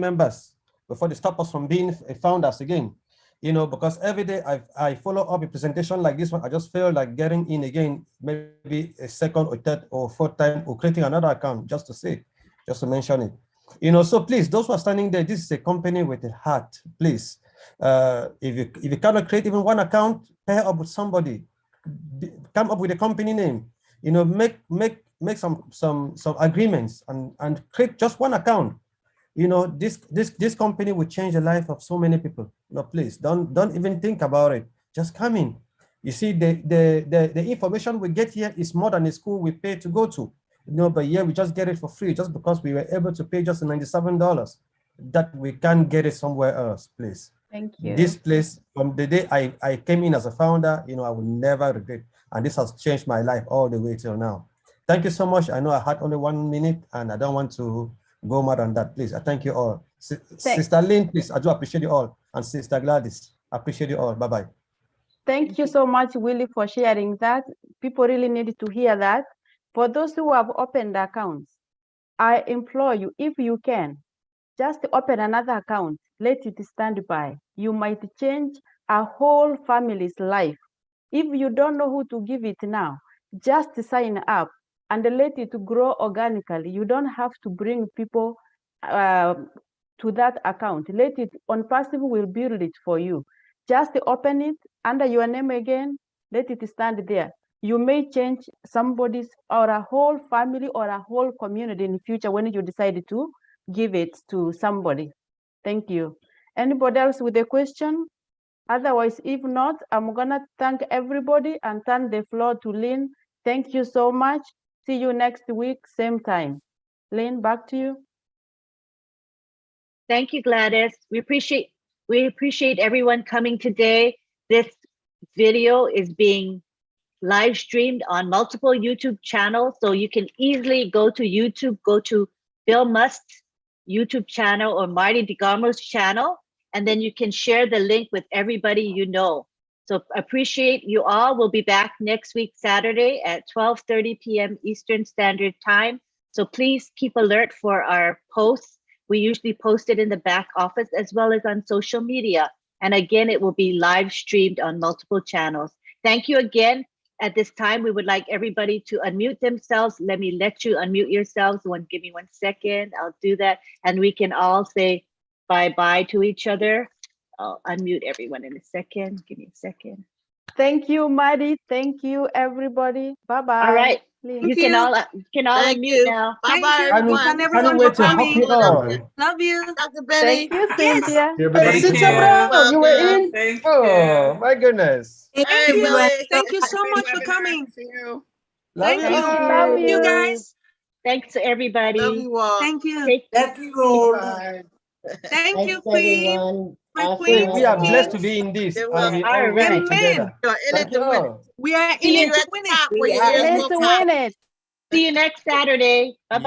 members, before they stop us from being founders again. You know, because every day I follow up a presentation like this one, I just feel like getting in again, maybe a second or third or fourth time, or creating another account just to mention it. You know, so please, those who are standing there, this is a company with a heart. Please, if you cannot create even one account, pair up with somebody, come up with a company name. You know, make some agreements and create just one account. You know, this company will change the life of so many people. No, please don't even think about it. Just come in. You see, the information we get here is more than the school we pay to go to. But here we just get it for free just because we were able to pay just $97. That we can't get it somewhere else, please. Thank you. This place, from the day I came in as a founder, I will never regret. And this has changed my life all the way till now. Thank you so much. I know I had only 1 minute and I don't want to go more than that, please. I thank you all. Sister Lynn, please, I do appreciate you all. And Sister Gladys, I appreciate you all. Bye-bye. Thank you so much, Willie, for sharing that. People really need to hear that. For those who have opened accounts, I implore you, if you can, just open another account. Let it stand by. You might change a whole family's life. If you don't know who to give it now, just sign up and let it grow organically. You don't have to bring people to that account. Let it, ONPASSIVE will build it for you. Just open it under your name again, let it stand there. You may change somebody's or a whole family or a whole community in the future when you decide to give it to somebody. Thank you. Anybody else with a question? Otherwise, if not, I'm gonna thank everybody and turn the floor to Lynn. Thank you so much. See you next week, same time. Lynn, back to you. Thank you, Gladys. We appreciate everyone coming today. This video is being live streamed on multiple YouTube channels, so you can easily go to YouTube, go to Bill Must's YouTube channel or Marty DeGarmo's channel, and then you can share the link with everybody you know. So appreciate you all. We'll be back next week, Saturday at 12:30 p.m. Eastern Standard Time. So please keep alert for our posts. We usually post it in the back office as well as on social media. And again, it will be live streamed on multiple channels. Thank you again. At this time, we would like everybody to unmute themselves. Let me let you unmute yourselves. Give me 1 second. I'll do that. And we can all say bye-bye to each other. I'll unmute everyone in a second. Give me a second. Thank you, Maddie. Thank you, everybody. Bye-bye. All right. Lynn. You can all unmute now. Bye-bye, everyone. Can't wait to hug you all. Love you. Dr. Benny. Thank you, Cynthia. Everybody Cynthia, can- bro, you were in? Thank Oh, my goodness. Thank you. Thank you so much for coming. Love you. Love You guys. Thanks to everybody. Love you all. Thank you. Thank you. Thank you, Queen. My queen. We are blessed to be in this. And we all All win right. it together. Thank you all. We are in it to win it. Let's win it. See you next Saturday. Bye-bye.